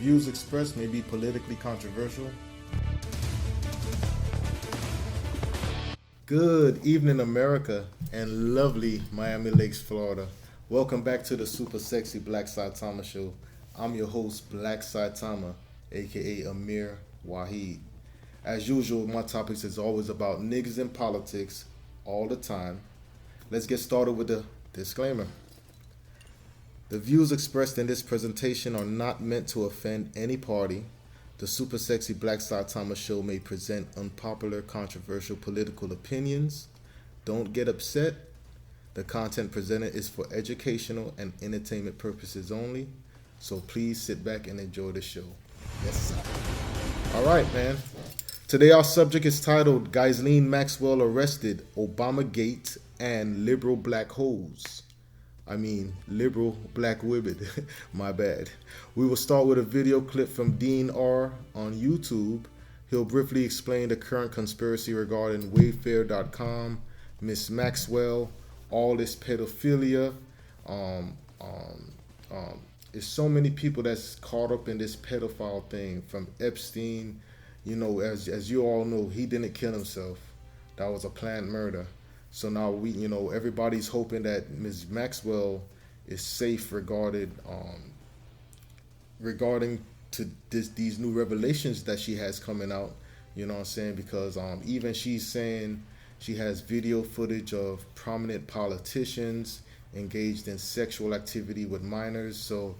views expressed may be politically controversial. Good evening, America, and lovely Miami Lakes, Florida. Welcome back to the super sexy Black Saitama show. I'm your host, Black Saitama, aka Amir Wahid. As usual, my topics is always about niggas in politics all the time. Let's get started with the disclaimer. The views expressed in this presentation are not meant to offend any party. The super sexy Black Saitama show may present unpopular, controversial political opinions. Don't get upset. The content presented is for educational and entertainment purposes only. So please sit back and enjoy the show. Yes, sir. All right, man. Today our subject is titled Ghislaine Maxwell Arrested, Obamagate, and Liberal Black Hoes. Liberal black women. My bad. We will start with a video clip from Dean R. on YouTube. He'll briefly explain the current conspiracy regarding Wayfair.com, Miss Maxwell, all this pedophilia. There's so many people that's caught up in this pedophile thing, from Epstein. You know, as you all know, he didn't kill himself. That was a planned murder. So now everybody's hoping that Ms. Maxwell is safe regarding to these new revelations that she has coming out. You know what I'm saying? Because even she's saying she has video footage of prominent politicians engaged in sexual activity with minors. So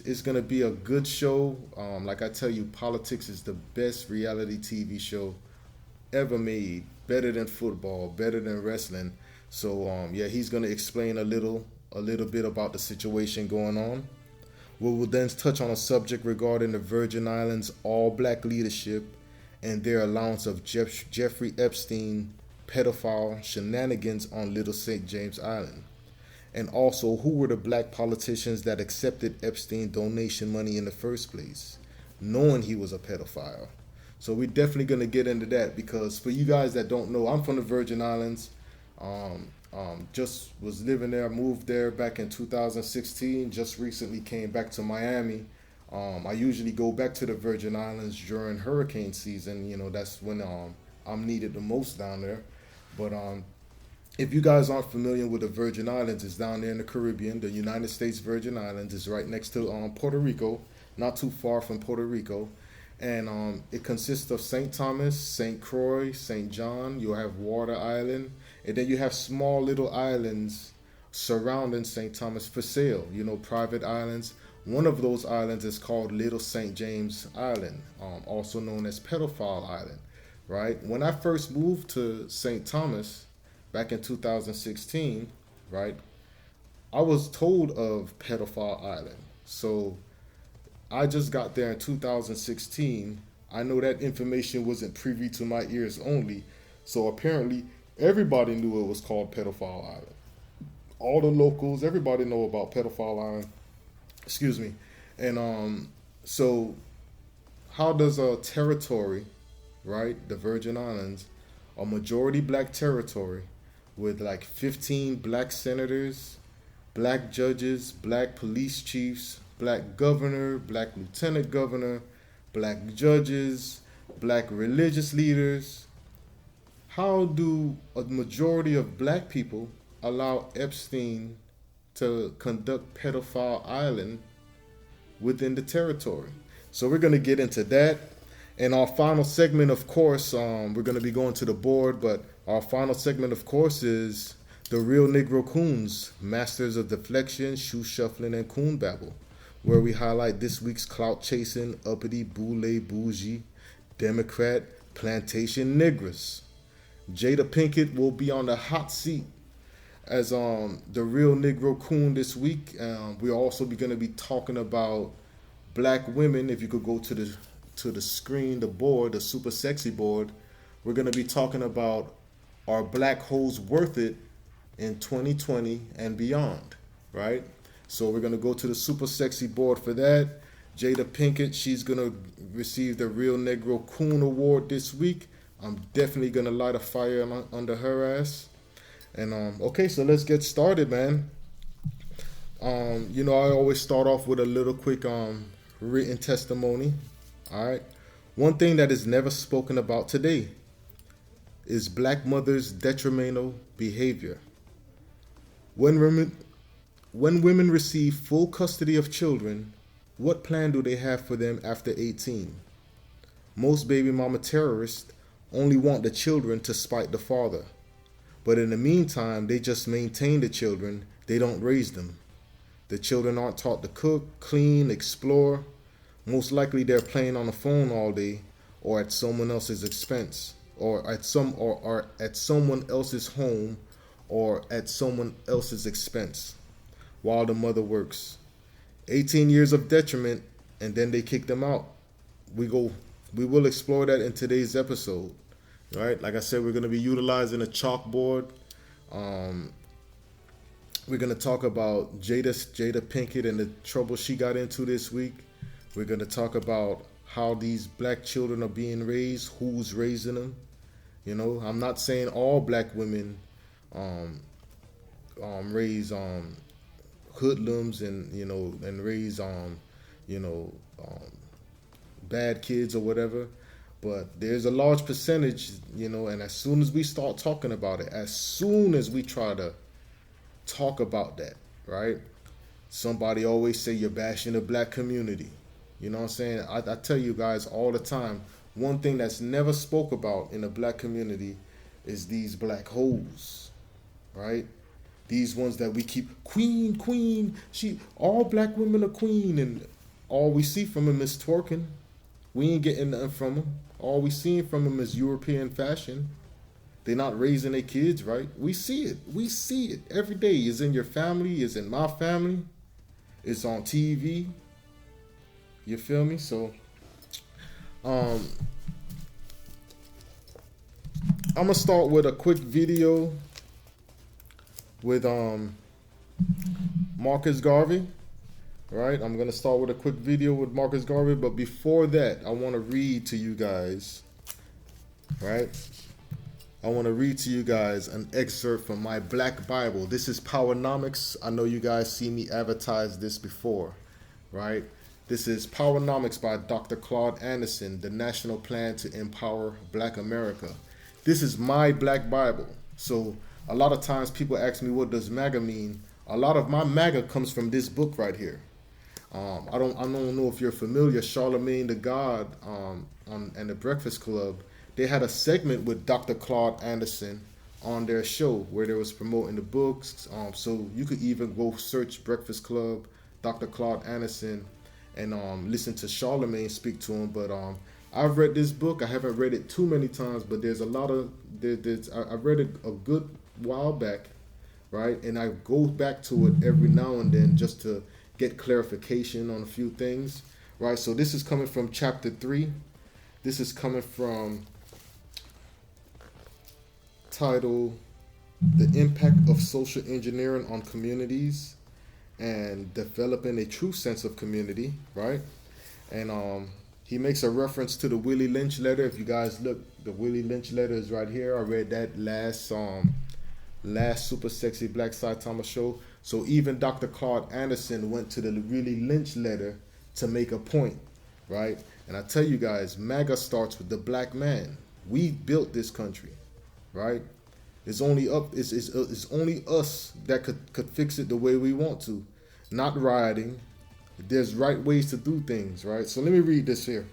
it's gonna be a good show. Like I tell you, politics is the best reality TV show ever made. Better than football, better than wrestling. So he's gonna explain a little bit about the situation going on. We will then touch on a subject regarding the Virgin Islands all-black leadership and their allowance of Jeffrey Epstein pedophile shenanigans on Little St. James Island. And also, who were the black politicians that accepted Epstein donation money in the first place, knowing he was a pedophile? So we're definitely going to get into that, because for you guys that don't know, I'm from the Virgin Islands. Just was living there, moved there back in 2016. Just recently came back to Miami. I usually go back to the Virgin Islands during hurricane season. You know, that's when I'm needed the most down there. But if you guys aren't familiar with the Virgin Islands, it's down there in the Caribbean. The United States Virgin Islands is right next to Puerto Rico, not too far from Puerto Rico. And it consists of St. Thomas, St. Croix, St. John. You'll have Water Island. And then you have small little islands surrounding St. Thomas for sale, private islands. One of those islands is called Little St. James Island, also known as Pedophile Island, right? When I first moved to St. Thomas back in 2016, right, I was told of Pedophile Island. So I just got there in 2016. I know that information wasn't privy to my ears only. So apparently everybody knew it was called Pedophile Island. All the locals, everybody know about Pedophile Island. Excuse me. And so how does a territory, right, the Virgin Islands, a majority black territory with like 15 black senators, black judges, black police chiefs, black governor, black lieutenant governor, black judges, black religious leaders. How do a majority of black people allow Epstein to conduct Pedophile Island within the territory? So we're going to get into that. And our final segment, of course, we're going to be going to the board, but our final segment, of course, is the Real Negro Coons, Masters of Deflection, Shoe Shuffling, and Coon Babble, where we highlight this week's clout-chasing, uppity, boule, bougie, Democrat, plantation niggers. Jada Pinkett will be on the hot seat as the Real Negro Coon this week. We're also going to be talking about black women. If you could go to the screen, the board, the super sexy board, we're going to be talking about, are black hoes worth it in 2020 and beyond, right? So we're going to go to the super sexy board for that. Jada Pinkett, she's going to receive the Real Negro Coon Award this week. I'm definitely going to light a fire under her ass. And okay, so let's get started, man. I always start off with a little quick written testimony. All right. One thing that is never spoken about today is black mothers' detrimental behavior. When women receive full custody of children, what plan do they have for them after 18? Most baby mama terrorists only want the children to spite the father. But in the meantime, they just maintain the children, they don't raise them. The children aren't taught to cook, clean, explore. Most likely they're playing on the phone all day or at someone else's expense or at someone else's home or at someone else's expense while the mother works. 18 years of detriment and then they kick them out. We will explore that in today's episode. Right? Like I said, we're going to be utilizing a chalkboard. We're going to talk about Jada Pinkett and the trouble she got into this week. We're going to talk about how these black children are being raised, who's raising them. You know, I'm not saying all black women raise hoodlums and raise bad kids or whatever. But there's a large percentage, and as soon as we start talking about it, as soon as we try to talk about that, right? Somebody always say you're bashing the black community. You know what I'm saying? I tell you guys all the time, one thing that's never spoke about in the black community is these black hoes, right? These ones that we keep, queen, all black women are queen, and all we see from them is twerking. We ain't getting nothing from them. All we seeing from them is European fashion. They're not raising their kids right. We see it. We see it every day. It's in your family. It's in my family. It's on TV. You feel me? So, I'm gonna start with a quick video with Marcus Garvey. Right, I'm going to start with a quick video with Marcus Garvey, but before that, I want to read to you guys, right? I want to read to you guys an excerpt from my Black Bible. This is Powernomics. I know you guys see me advertise this before, right? This is Powernomics by Dr. Claude Anderson, the National Plan to Empower Black America. This is my Black Bible. So a lot of times people ask me, what does MAGA mean? A lot of my MAGA comes from this book right here. I don't know if you're familiar. Charlemagne the God and the Breakfast Club, they had a segment with Dr. Claude Anderson on their show where they was promoting the books. So you could even go search Breakfast Club, Dr. Claude Anderson, and listen to Charlemagne speak to him. But I've read this book. I haven't read it too many times, but there's a lot of I read it a good while back, right? And I go back to it every now and then just to get clarification on a few things, right? So this is coming from chapter 3. This is coming from title, The Impact of Social Engineering on Communities and Developing a True Sense of Community, right? And he makes a reference to the Willie Lynch letter. If you guys look, the Willie Lynch letter is right here. I read that last Super Sexy Black Saitama show. So even Dr. Claude Anderson went to the Willie Lynch letter to make a point, right? And I tell you guys, MAGA starts with the black man. We built this country, right? It's only only us that could fix it the way we want to, not rioting. There's right ways to do things, right? So let me read this here.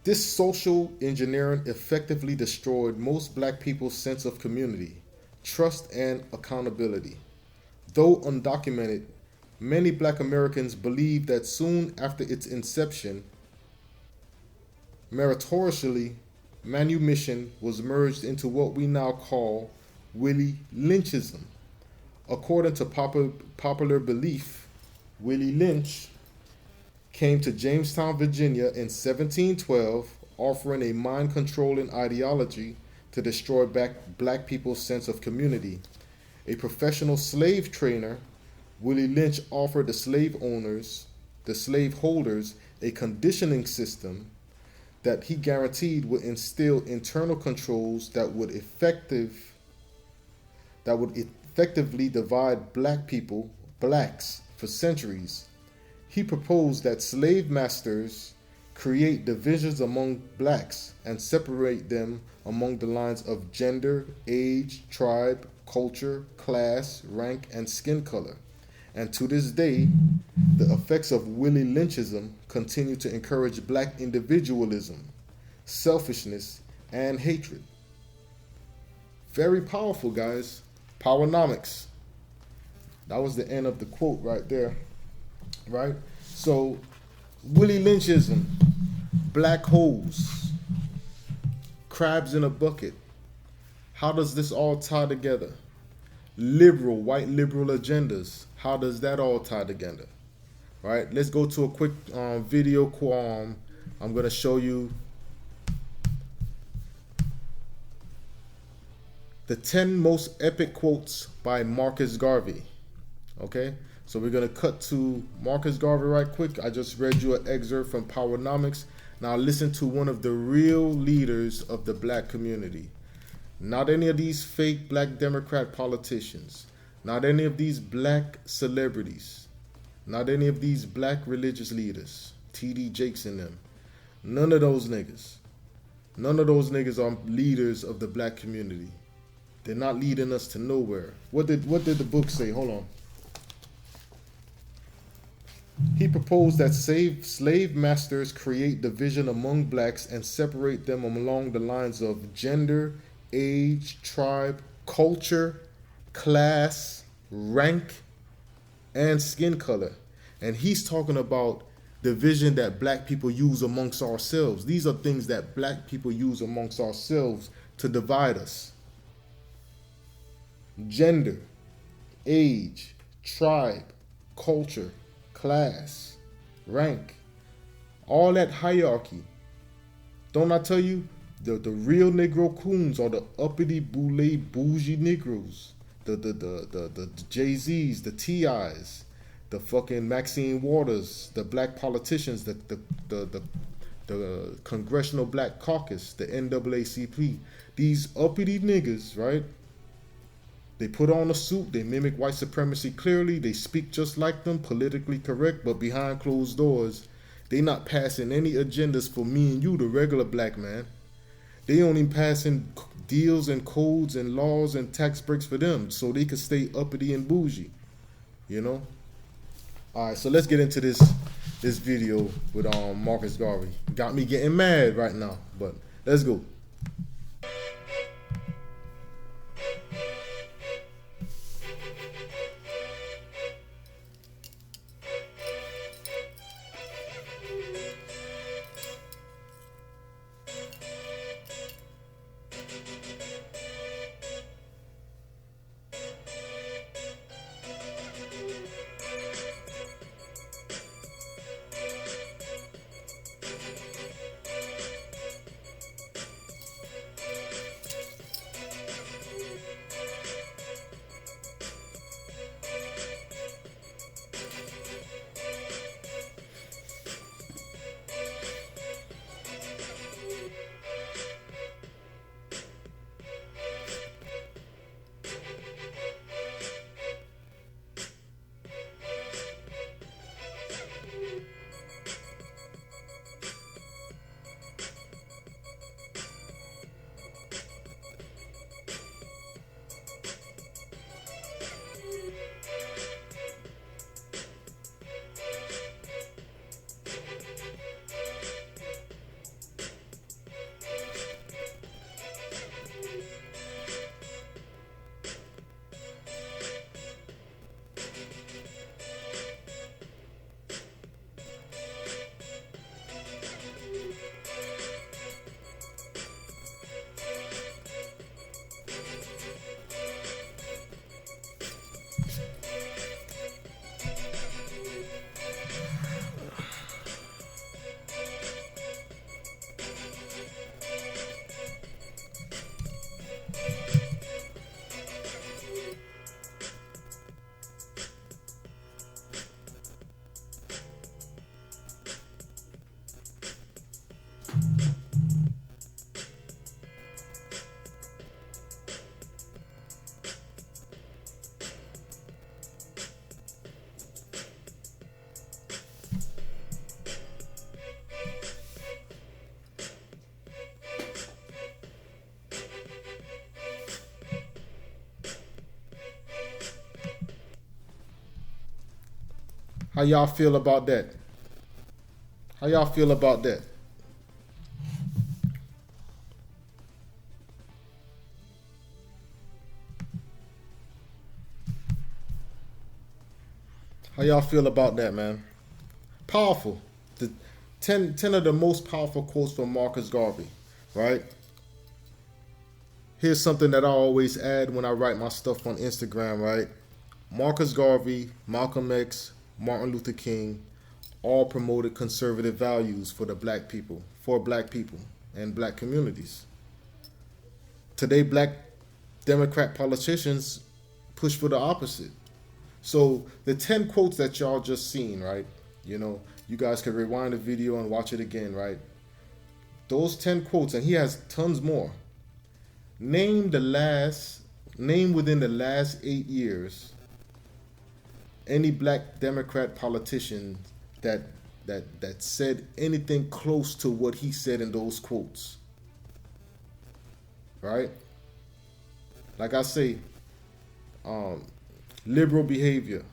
This social engineering effectively destroyed most black people's sense of community, trust, and accountability. Though undocumented, many black Americans believe that soon after its inception, meritoriously, manumission was merged into what we now call Willie Lynchism. According to popular belief, Willie Lynch came to Jamestown, Virginia in 1712, offering a mind-controlling ideology to destroy black people's sense of community. A professional slave trainer, Willie Lynch offered the slave holders, a conditioning system that he guaranteed would instill internal controls that would effectively divide blacks, for centuries. He proposed that slave masters create divisions among blacks and separate them among the lines of gender, age, tribe, culture, class, rank, and skin color. And to this day, the effects of Willie Lynchism continue to encourage black individualism, selfishness, and hatred. Very powerful, guys. Powernomics. That was the end of the quote right there. Right? So, Willie Lynchism, black holes, crabs in a bucket. How does this all tie together? White liberal agendas. How does that all tie together? Right? Let's go to a quick video. I'm going to show you the 10 most epic quotes by Marcus Garvey. Okay? So we're going to cut to Marcus Garvey right quick. I just read you an excerpt from Powernomics. Now listen to one of the real leaders of the black community. Not any of these fake black Democrat politicians. Not any of these black celebrities. Not any of these black religious leaders. T.D. Jakes and them. None of those niggas. None of those niggas are leaders of the black community. They're not leading us to nowhere. What did the book say? Hold on. He proposed that slave masters create division among blacks and separate them along the lines of gender, age, tribe, culture, class, rank, and skin color. And he's talking about division that black people use amongst ourselves. These are things that black people use amongst ourselves to divide us. Gender, age, tribe, culture, class, rank, all that hierarchy. Don't I tell you, the real Negro coons are the uppity bougie Negroes, the Jay-Z's, the T.I.'s, the fucking Maxine Waters, the black politicians, the Congressional Black Caucus, the NAACP. These uppity niggas, right? They put on a suit, they mimic white supremacy clearly, they speak just like them, politically correct, but behind closed doors, they not passing any agendas for me and you, the regular black man. They only passing deals and codes and laws and tax breaks for them so they could stay uppity and bougie, you know? All right, so let's get into this video with Marcus Garvey. Got me getting mad right now, but let's go. How y'all feel about that? How y'all feel about that? How y'all feel about that, man? Powerful. The 10 of the most powerful quotes from Marcus Garvey, right? Here's something that I always add when I write my stuff on Instagram, right? Marcus Garvey, Malcolm X, Martin Luther King all promoted conservative values for black people and black communities. Today, black Democrat politicians push for the opposite. So the 10 quotes that y'all just seen, right? You guys can rewind the video and watch it again, right? Those 10 quotes, and he has tons more. Name within the last 8 years any black Democrat politician that said anything close to what he said in those quotes. Right? Like I say, liberal behavior.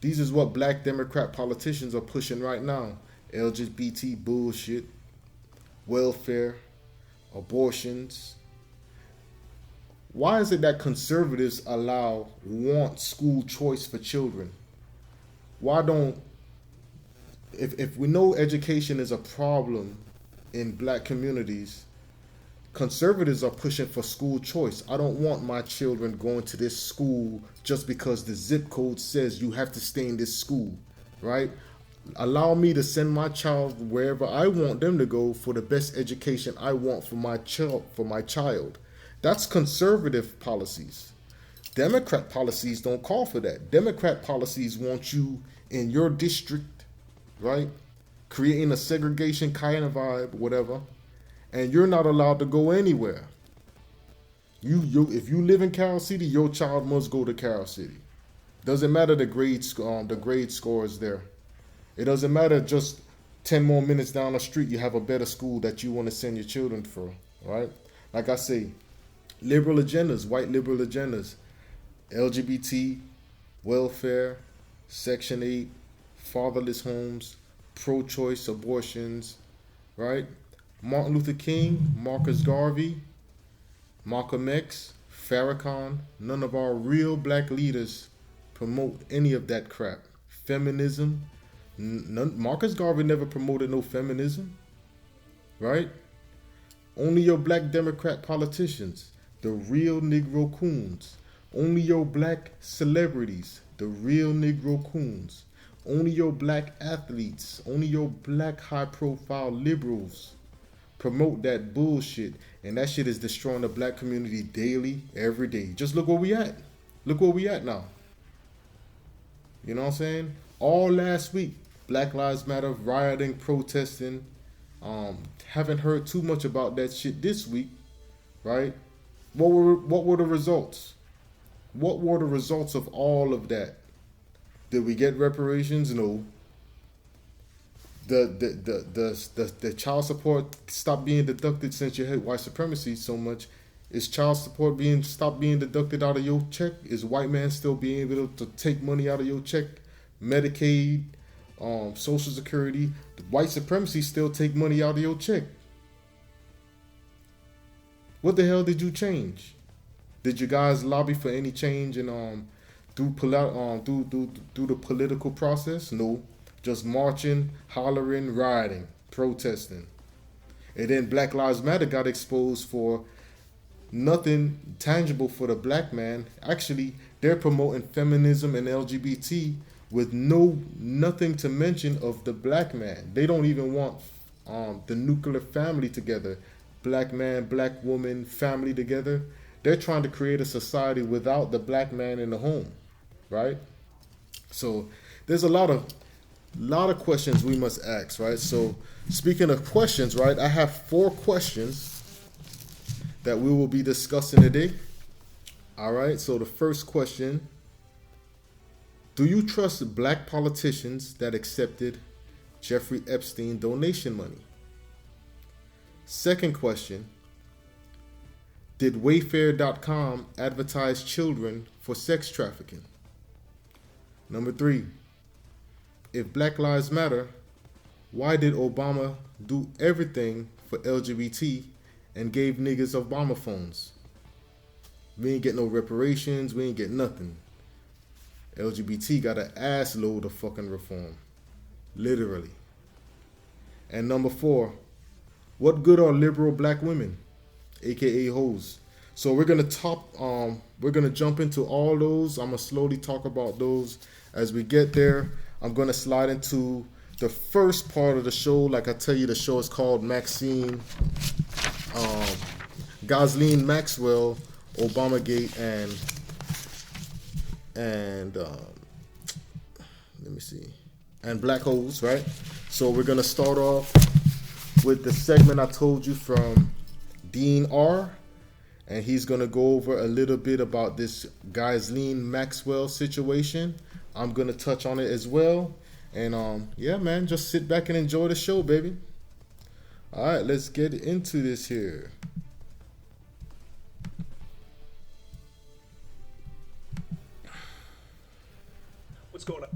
These is what black Democrat politicians are pushing right now. LGBT bullshit, welfare, abortions. Why is it that conservatives want school choice for children? Why don't, if we know education is a problem in black communities, conservatives are pushing for school choice. I don't want my children going to this school just because the zip code says you have to stay in this school, right? Allow me to send my child wherever I want them to go for the best education I want for my child. That's conservative policies. Democrat policies don't call for that. Democrat policies want you in your district, right? Creating a segregation kind of vibe, whatever. And you're not allowed to go anywhere. If you live in Carroll City, your child must go to Carroll City. Doesn't matter the grade scores there. It doesn't matter just 10 more minutes down the street you have a better school that you want to send your children for, right? Like I say, liberal agendas, white liberal agendas, LGBT, welfare, Section 8, fatherless homes, pro-choice abortions, right? Martin Luther King, Marcus Garvey, Malcolm X, Farrakhan, none of our real black leaders promote any of that crap. Feminism, Marcus Garvey never promoted no feminism, right? Only your black Democrat politicians, the real Negro coons. Only your black celebrities, the real Negro coons. Only your black athletes, only your black high-profile liberals promote that bullshit, and that shit is destroying the black community daily, every day. Just look where we at. Look where we at now. You know what I'm saying? All last week, Black Lives Matter, rioting, protesting. Haven't heard too much about that shit this week, right? What were the results? What were the results of all of that? Did we get reparations? No. The child support stopped being deducted since you hate white supremacy so much. Is child support stopped being deducted out of your check? Is white man still being able to take money out of your check? Medicaid, Social Security, the white supremacy still take money out of your check. What the hell did you change? Did you guys lobby for any change in through the political process? No. Just marching, hollering, rioting, protesting. And then Black Lives Matter got exposed for nothing tangible for the black man. Actually, they're promoting feminism and LGBT with nothing to mention of the black man. They don't even want the nuclear family together. Black man, black woman, family together. They're trying to create a society without the black man in the home, right? So there's a lot of questions we must ask, right? So speaking of questions, right, I have 4 questions that we will be discussing today. All right, so the first question: do you trust black politicians that accepted Jeffrey Epstein donation money? Second question: did Wayfair.com advertise children for sex trafficking? Number 3: if Black Lives Matter, why did Obama do everything for LGBT and gave niggas Obama phones? We ain't get no reparations. We ain't get nothing. LGBT got an ass load of fucking reform. Literally. And number 4, what good are liberal black women, aka hoes? So we're gonna jump into all those. I'm gonna slowly talk about those as we get there. I'm gonna slide into the first part of the show. Like I tell you, the show is called Ghislaine, Maxwell, Obamagate, and let me see, and black holes, right? So we're gonna start off with the segment I told you from Dean R, and he's gonna go over a little bit about this Ghislaine Maxwell situation. I'm gonna touch on it as well, and yeah, man, just sit back and enjoy the show, baby. All right, let's get into this here. What's going on?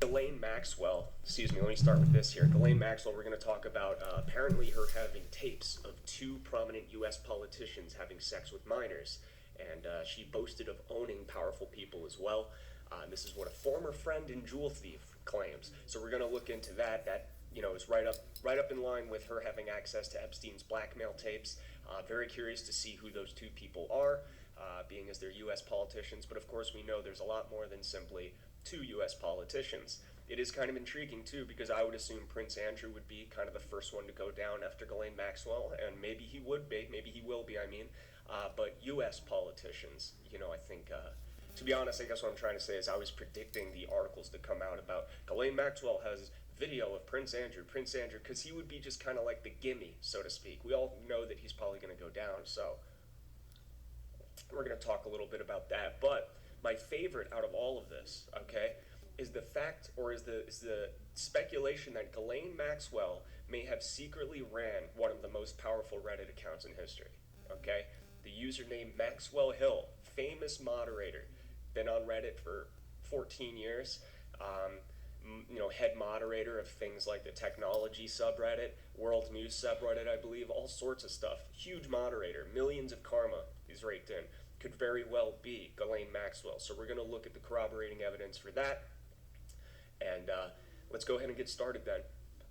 Ghislaine Maxwell, excuse me, let me start with this here. Ghislaine Maxwell, we're going to talk about apparently her having tapes of 2 prominent U.S. politicians having sex with minors. And she boasted of owning powerful people as well. This is what a former friend and jewel thief claims. So we're going to look into that. That, you know, is right up in line with her having access to Epstein's blackmail tapes. Very curious to see who those 2 people are, being as they're U.S. politicians. But of course, we know there's a lot more than simply 2 U.S. politicians. It is kind of intriguing too, because I would assume Prince Andrew would be kind of the first one to go down after Ghislaine Maxwell, and maybe he will be, but U.S. politicians, you know, I think, to be honest, I guess what I'm trying to say is I was predicting the articles to come out about Ghislaine Maxwell has video of Prince Andrew, because he would be just kind of like the gimme, so to speak. We all know that he's probably going to go down, so we're going to talk a little bit about that. But my favorite out of all of this, okay, is the fact, or is the speculation that Ghislaine Maxwell may have secretly ran one of the most powerful Reddit accounts in history, okay? The username Maxwell Hill, famous moderator, been on Reddit for 14 years, you know, head moderator of things like the technology subreddit, world news subreddit, I believe, all sorts of stuff. Huge moderator, millions of karma he's raked in. Could very well be Ghislaine Maxwell. So we're going to look at the corroborating evidence for that. And let's go ahead and get started then.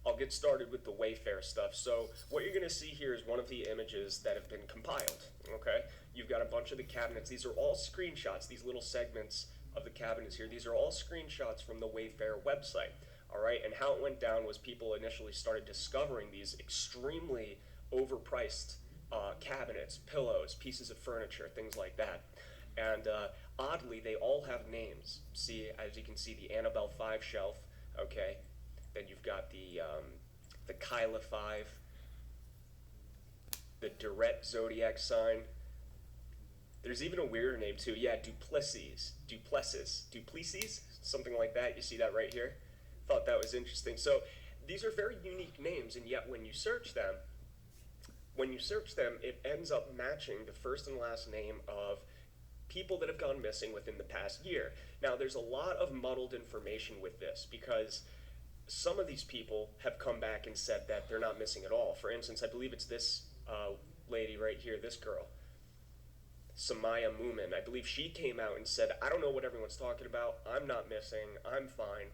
I'll get started with the Wayfair stuff. So what you're going to see here is one of the images that have been compiled, okay? You've got a bunch of the cabinets. These are all screenshots, these little segments of the cabinets here. These are all screenshots from the Wayfair website, all right? And how it went down was people initially started discovering these extremely overpriced cabinets, pillows, pieces of furniture, things like that. And oddly, they all have names. See, as you can see, the Annabelle 5 shelf, okay? Then you've got the Kyla 5, the Durette Zodiac sign. There's even a weirder name too. Yeah, Duplessis, something like that. You see that right here? Thought that was interesting. So these are very unique names, and yet when you search them, it ends up matching the first and last name of people that have gone missing within the past year. Now, there's a lot of muddled information with this, because some of these people have come back and said that they're not missing at all. For instance, I believe it's this lady right here, this girl, Samaya Moomin. I believe she came out and said, I don't know what everyone's talking about. I'm not missing. I'm fine.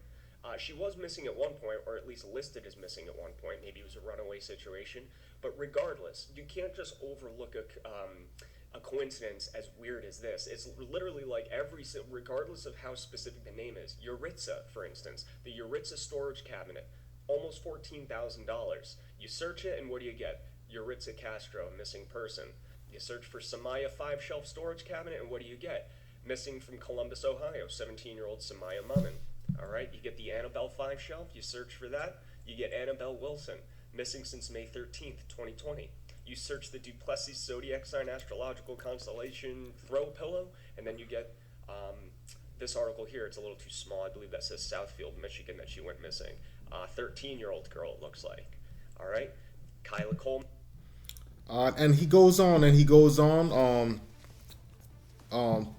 She was missing at one point, or at least listed as missing at one point. Maybe it was a runaway situation. But regardless, you can't just overlook a coincidence as weird as this. It's literally like regardless of how specific the name is. Yuritsa, for instance, the Yuritsa storage cabinet, almost $14,000. You search it, and what do you get? Yuritsa Castro, missing person. You search for Samaya 5 shelf storage cabinet, and what do you get? Missing from Columbus, Ohio, 17-year-old Samaya Mummin. All right, you get the Annabelle 5 shelf. You search for that. You get Annabelle Wilson, missing since May 13th, 2020. You search the Duplessis Zodiac sign astrological constellation throw pillow, and then you get this article here. It's a little too small. I believe that says Southfield, Michigan, that she went missing. 13-year-old girl, it looks like. All right, Kyla Coleman. And he goes on and he goes on.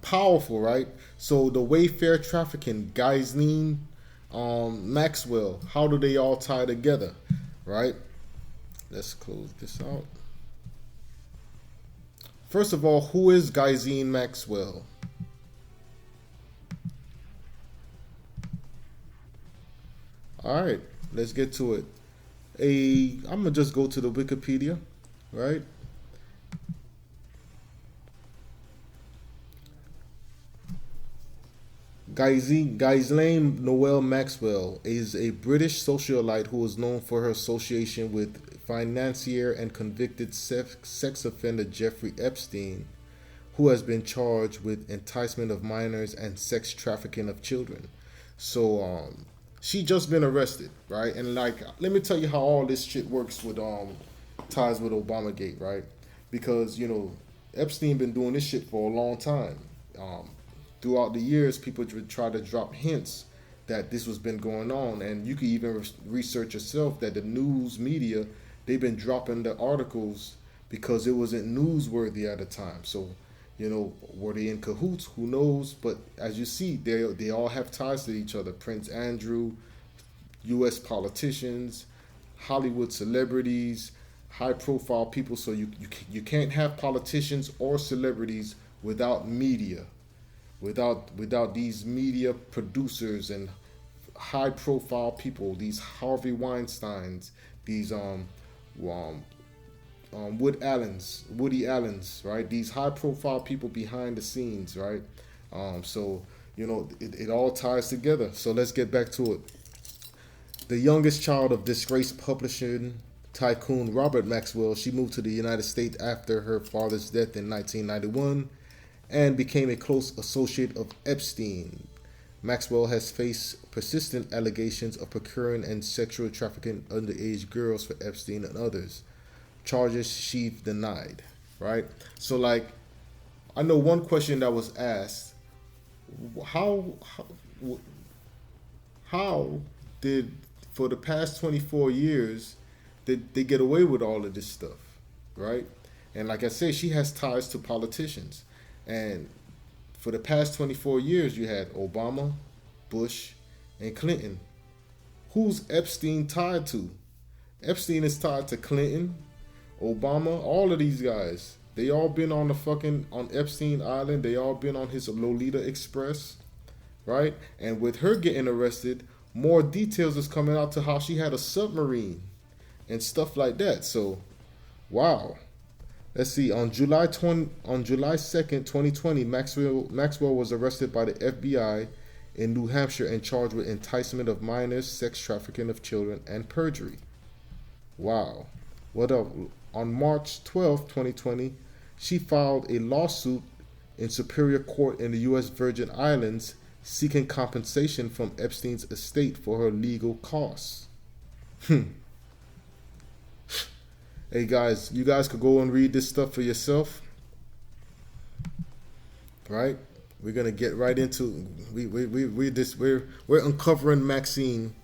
Powerful, right? So the Wayfair trafficking, Ghislaine, Maxwell, how do they all tie together, right? Let's close this out. First of all, who is Ghislaine Maxwell? All right, let's get to it. I'm gonna just go to the Wikipedia, right? Ghislaine Noel Maxwell is a British socialite who is known for her association with financier and convicted sex offender Jeffrey Epstein, who has been charged with enticement of minors and sex trafficking of children. So she just been arrested, right? And like, let me tell you how all this shit works with ties with Obamagate, right? Because Epstein been doing this shit for a long time. Throughout the years, people would try to drop hints that this was been going on, and you can even research yourself that the news media, they've been dropping the articles because it wasn't newsworthy at the time. So, were they in cahoots? Who knows? But as you see, they all have ties to each other. Prince Andrew, U.S. politicians, Hollywood celebrities, high-profile people. So you can't have politicians or celebrities without media. Without these media producers and high profile people, these Harvey Weinsteins, these Woody Allens, right? These high profile people behind the scenes, right? So it all ties together. So let's get back to it. The youngest child of disgraced publishing tycoon Robert Maxwell, she moved to the United States after her father's death in 1991. And became a close associate of Epstein. Maxwell has faced persistent allegations of procuring and sexual trafficking underage girls for Epstein and others. Charges she've denied, right? So, like, I know one question that was asked: How did, for the past 24 years, did they get away with all of this stuff, right? And like I said, she has ties to politicians. And for the past 24 years, you had Obama, Bush, and Clinton. Who's Epstein tied to? Epstein is tied to Clinton, Obama, all of these guys. They all been on on Epstein Island. They all been on his Lolita Express, right? And with her getting arrested, more details is coming out to how she had a submarine and stuff like that. So, wow. Let's see. On July 2nd, 2020, Maxwell was arrested by the FBI in New Hampshire and charged with enticement of minors, sex trafficking of children, and perjury. Wow. What up? On March 12th, 2020, she filed a lawsuit in Superior Court in the U.S. Virgin Islands seeking compensation from Epstein's estate for her legal costs. Hey guys, you guys could go and read this stuff for yourself, right? We're gonna get right into we're uncovering Ghislaine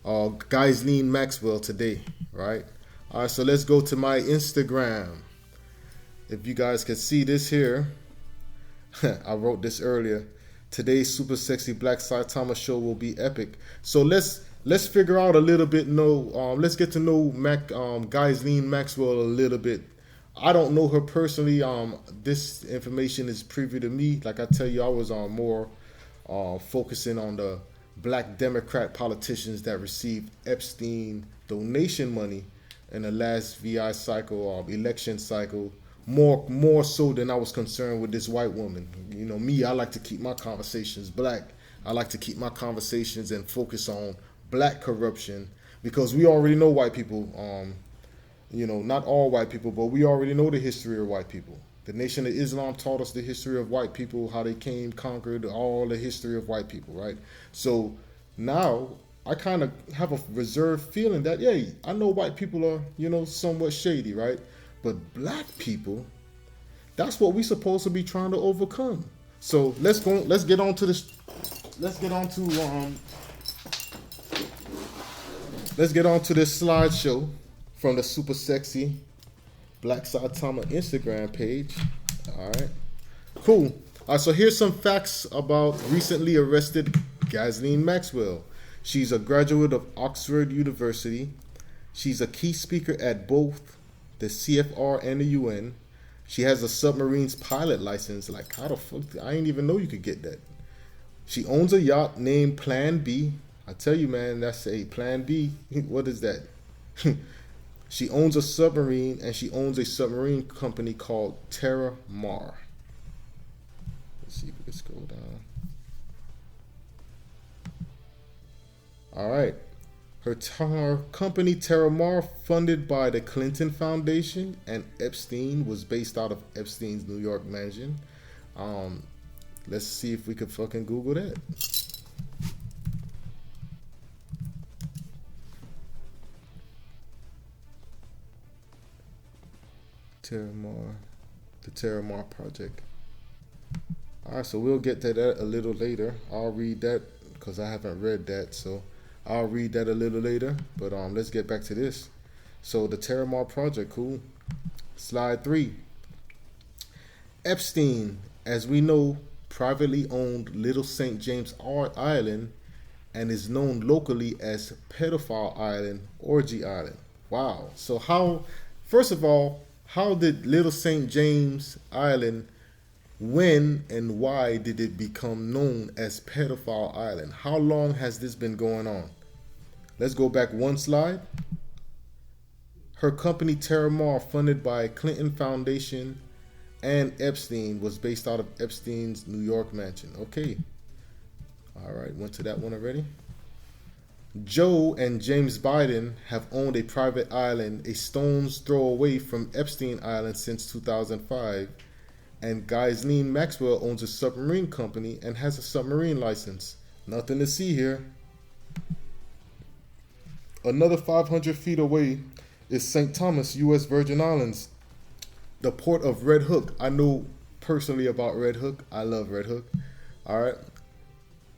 Maxwell today, right? All right, so let's go to my Instagram. If you guys can see this here, I wrote this earlier. Today's super sexy Black Saitama show will be epic. So let's figure out a little bit. Let's get to know Ghislaine Maxwell a little bit. I don't know her personally. This information is privy to me. Like I tell you, I was more focusing on the black Democrat politicians that received Epstein donation money in the last VI cycle, election cycle. More so than I was concerned with this white woman. Me, I like to keep my conversations black. I like to keep my conversations and focus on black corruption, because we already know white people, not all white people, but we already know the history of white people. The Nation of Islam taught us the history of white people, how they came, conquered, all the history of white people, right? So now I kind of have a reserved feeling that, yeah, I know white people are, somewhat shady, right? But black people, that's what we're supposed to be trying to overcome. So let's get on to this. Let's get on to let's get on to this slideshow from the super sexy Black Saitama Instagram page. All right, cool. All right, so here's some facts about recently arrested Ghislaine Maxwell. She's a graduate of Oxford University. She's a key speaker at both the CFR and the UN. She has a submarine's pilot license. Like, how the fuck? I didn't even know you could get that. She owns a yacht named Plan B. I tell you, man, that's a Plan B. What is that? She owns a submarine, and she owns a submarine company called Terra Mar. Let's see if we can scroll down. All right. Her company, Terra Mar, funded by the Clinton Foundation and Epstein, was based out of Epstein's New York mansion. Let's see if we could fucking Google that. Terra Mar, the Terra Mar project. All right, so we'll get to that a little later. I'll read that because I haven't read that, so I'll read that a little later. But let's get back to this. So the Terra Mar project, cool. Slide 3. Epstein, as we know, privately owned Little St. James Island and is known locally as Pedophile Island, Orgy Island. Wow. So how, first of all, how did Little St. James Island, when and why did it become known as Pedophile Island? How long has this been going on? Let's go back one slide. Her company, Terra Mar, funded by Clinton Foundation and Epstein, was based out of Epstein's New York mansion. Okay. All right, went to that one already. Joe and James Biden have owned a private island a stone's throw away from Epstein Island since 2005. And Ghislaine Maxwell owns a submarine company and has a submarine license. Nothing to see here. Another 500 feet away is St. Thomas, U.S. Virgin Islands, the port of Red Hook. I know personally about Red Hook. I love Red Hook. All right.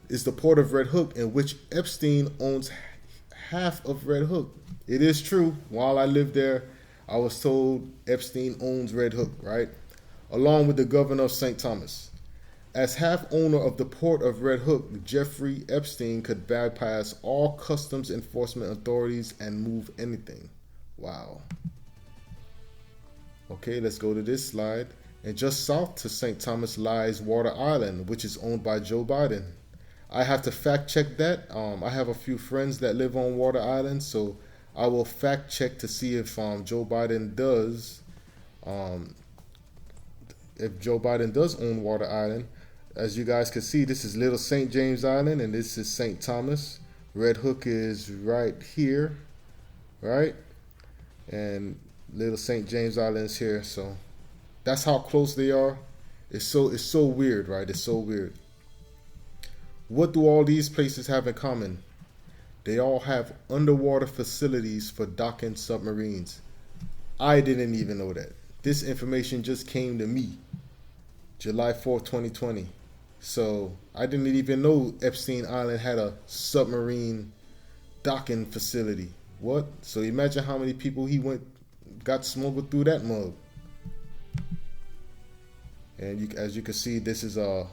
It's the port of Red Hook, in which Epstein owns half of Red Hook. It is true. While I lived there, I was told Epstein owns Red Hook, right? Along with the governor of St. Thomas. As half owner of the port of Red Hook, Jeffrey Epstein could bypass all customs enforcement authorities and move anything. Wow. Okay, let's go to this slide. And just south to St. Thomas lies Water Island, which is owned by Joe Biden. I have to fact check that. I have a few friends that live on Water Island, so I will fact check to see if Joe Biden does own Water Island. As you guys can see, this is Little St. James Island, and this is St. Thomas. Red Hook is right here, right? And Little St. James Island is here, so that's how close they are. It's so weird, right? It's so weird. What do all these places have in common? They all have underwater facilities for docking submarines. I didn't even know that. This information just came to me July 4th, 2020. So I didn't even know Epstein Island had a submarine docking facility. What? So imagine how many people got smuggled through that mug. And as you can see, this is a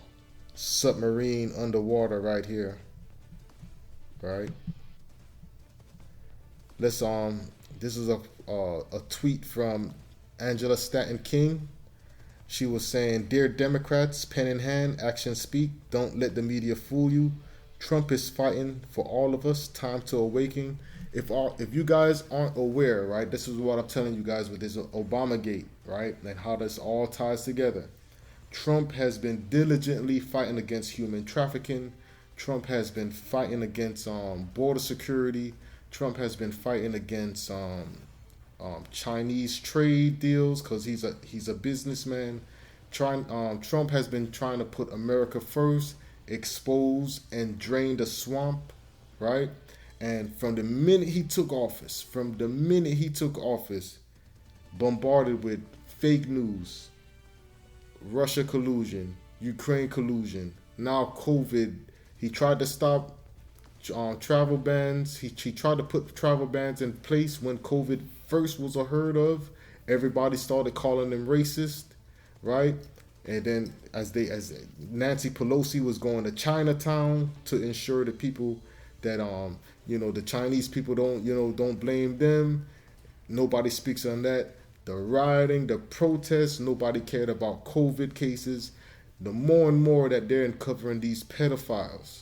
submarine underwater right here. Right? Let's this is a tweet from Angela Stanton King. She was saying, "Dear Democrats, pen in hand, actions speak. Don't let the media fool you. Trump is fighting for all of us. Time to awaken." If you guys aren't aware, right, this is what I'm telling you guys with this Obamagate, right, and how this all ties together. Trump has been diligently fighting against human trafficking. Trump has been fighting against border security. Trump has been fighting against Chinese trade deals because he's a businessman. Trump has been trying to put America first, expose and drain the swamp, right? And from the minute he took office, bombarded with fake news, Russia collusion, Ukraine collusion, now COVID. He tried to stop travel bans. He tried to put travel bans in place when COVID first was heard of. Everybody started calling them racist, right? And then as Nancy Pelosi was going to Chinatown to ensure that people that the Chinese people don't blame them. Nobody speaks on that. The rioting, the protests, nobody cared about COVID cases. The more and more that they're uncovering these pedophiles,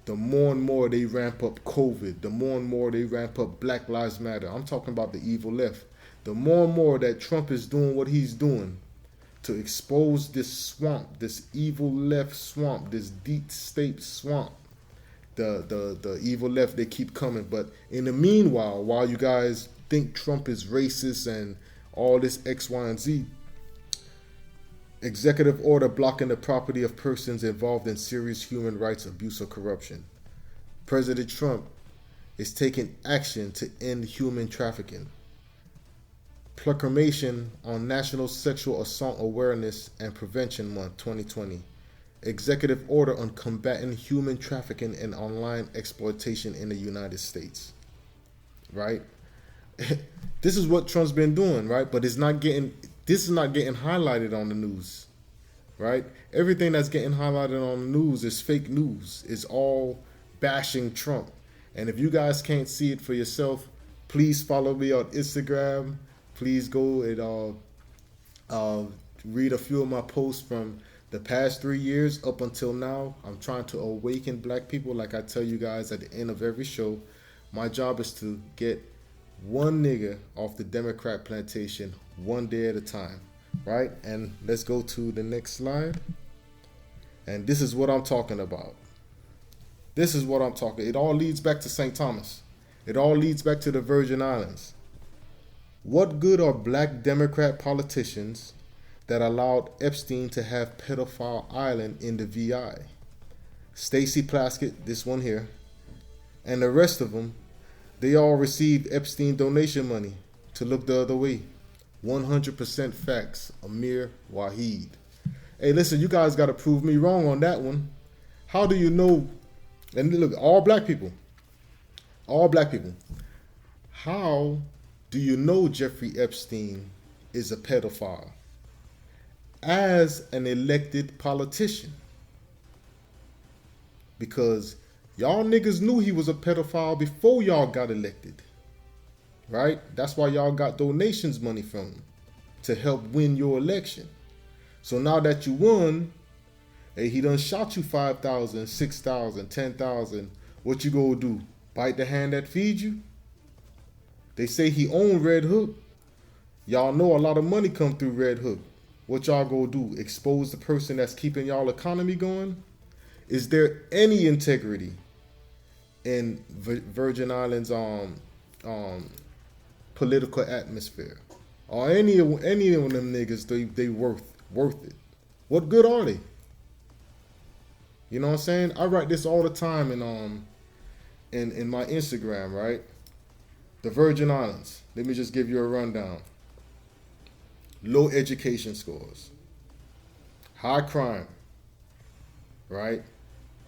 the more and more they ramp up COVID, the more and more they ramp up Black Lives Matter. I'm talking about the evil left. The more and more that Trump is doing what he's doing to expose this swamp, this evil left swamp, this deep state swamp, the evil left, they keep coming. But in the meanwhile, while you guys think Trump is racist and all this X, Y, and Z, executive order blocking the property of persons involved in serious human rights abuse or corruption. President Trump is taking action to end human trafficking. Proclamation on National Sexual Assault Awareness and Prevention Month 2020. Executive order on combating human trafficking and online exploitation in the United States. Right? This is what Trump's been doing, right? But this is not getting highlighted on the news, right? Everything that's getting highlighted on the news is fake news. It's all bashing Trump. And if you guys can't see it for yourself, please follow me on Instagram. Please go and read a few of my posts from the past 3 years up until now. I'm trying to awaken black people. Like I tell you guys at the end of every show, my job is to get one nigga off the Democrat plantation one day at a time, right? And let's go to the next slide. And this is what I'm talking about. This is what I'm talking. It all leads back to St. Thomas. It all leads back to the Virgin Islands. What good are black Democrat politicians that allowed Epstein to have pedophile island in the VI? Stacey Plaskett, this one here, and the rest of them, they all received Epstein donation money to look the other way. 100% facts. Amir Waheed. Hey, listen, you guys got to prove me wrong on that one. How do you know? And look, all black people. How do you know Jeffrey Epstein is a pedophile as an elected politician? Because y'all niggas knew he was a pedophile before y'all got elected, right? That's why y'all got donations money from him to help win your election. So now that you won, hey, he done shot you 5,000, 6,000, 10,000. What you gonna do? Bite the hand that feeds you? They say he owned Red Hook. Y'all know a lot of money come through Red Hook. What y'all gonna do? Expose the person that's keeping y'all economy going? Is there any integrity in Virgin Islands political atmosphere? Or any of them niggas, they worth it? What good are they? You know what I'm saying? I write this all the time in my Instagram, right? The Virgin Islands. Let me just give you a rundown. Low education scores. High crime. Right?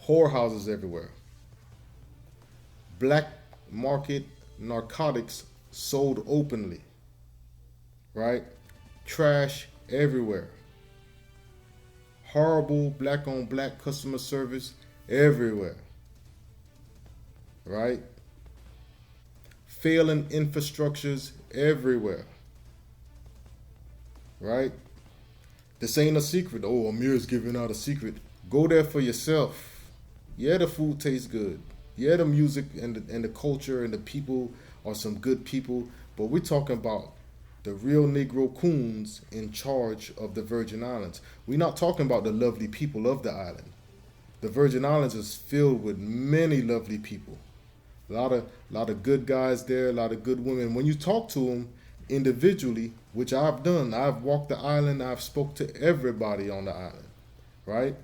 Whorehouses everywhere. Black market narcotics sold openly. Right? Trash everywhere. Horrible black on black customer service everywhere. Right? Failing infrastructures everywhere. Right? This ain't a secret. Oh, Amir's giving out a secret. Go there for yourself. Yeah, the food tastes good. Yeah, the music and the culture and the people are some good people. But we're talking about the real Negro coons in charge of the Virgin Islands. We're not talking about the lovely people of the island. The Virgin Islands is filled with many lovely people. A lot of good guys there, a lot of good women. When you talk to them individually, which I've done, I've walked the island, I've spoke to everybody on the island, right?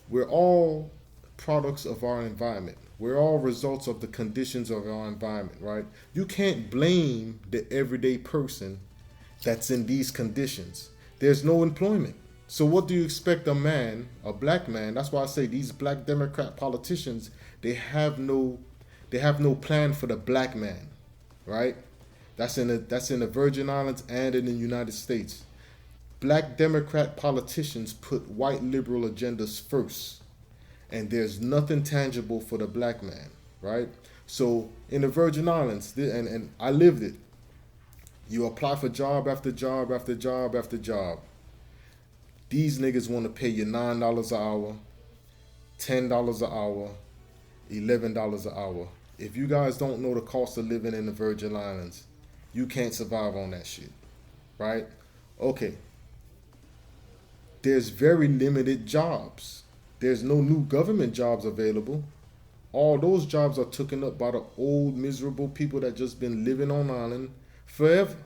We're all products of our environment. We're all results of the conditions of our environment, right? You can't blame the everyday person that's in these conditions. There's no employment. So what do you expect a man, a black man? That's why I say these black Democrat politicians, they have no plan for the black man, right? That's in the Virgin Islands and in the United States. Black Democrat politicians put white liberal agendas first, and there's nothing tangible for the black man, right? So in the Virgin Islands, and I lived it, you apply for job after job after job after job. These niggas want to pay you $9 an hour, $10 an hour, $11 an hour. If you guys don't know the cost of living in the Virgin Islands, you can't survive on that shit, right? Okay. There's very limited jobs. There's no new government jobs available. All those jobs are taken up by the old miserable people that just been living on island forever.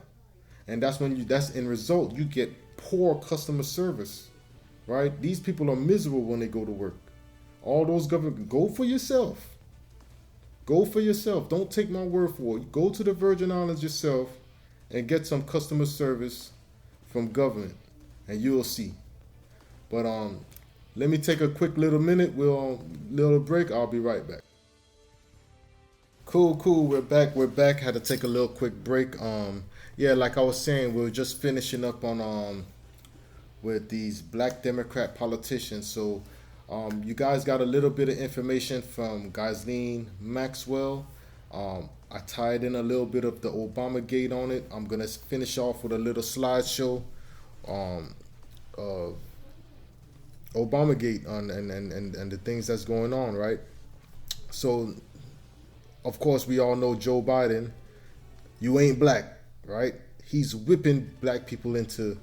And that's in result, you get poor customer service, right? These people are miserable when they go to work. All those government, go for yourself. Go for yourself. Don't take my word for it. Go to the Virgin Islands yourself and get some customer service from government, and you'll see. But let me take a quick little minute. Little break. I'll be right back. Cool. We're back. Had to take a little quick break. Yeah, like I was saying, we were just finishing up on with these black Democrat politicians. So you guys got a little bit of information from Ghislaine Maxwell. I tied in a little bit of the Obamagate on it. I'm gonna finish off with a little slideshow of Obamagate and the things that's going on, right? So, of course, we all know Joe Biden. You ain't black, right? He's whipping black people into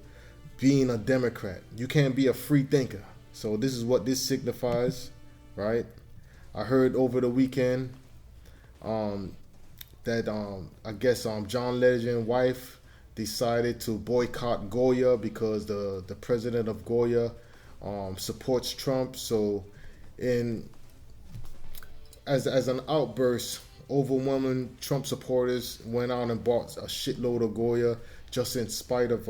being a Democrat. You can't be a free thinker. So this is what this signifies, right? I heard over the weekend that I guess John Legend's wife decided to boycott Goya because the president of Goya supports Trump. So as an outburst, overwhelming Trump supporters went out and bought a shitload of Goya just in spite of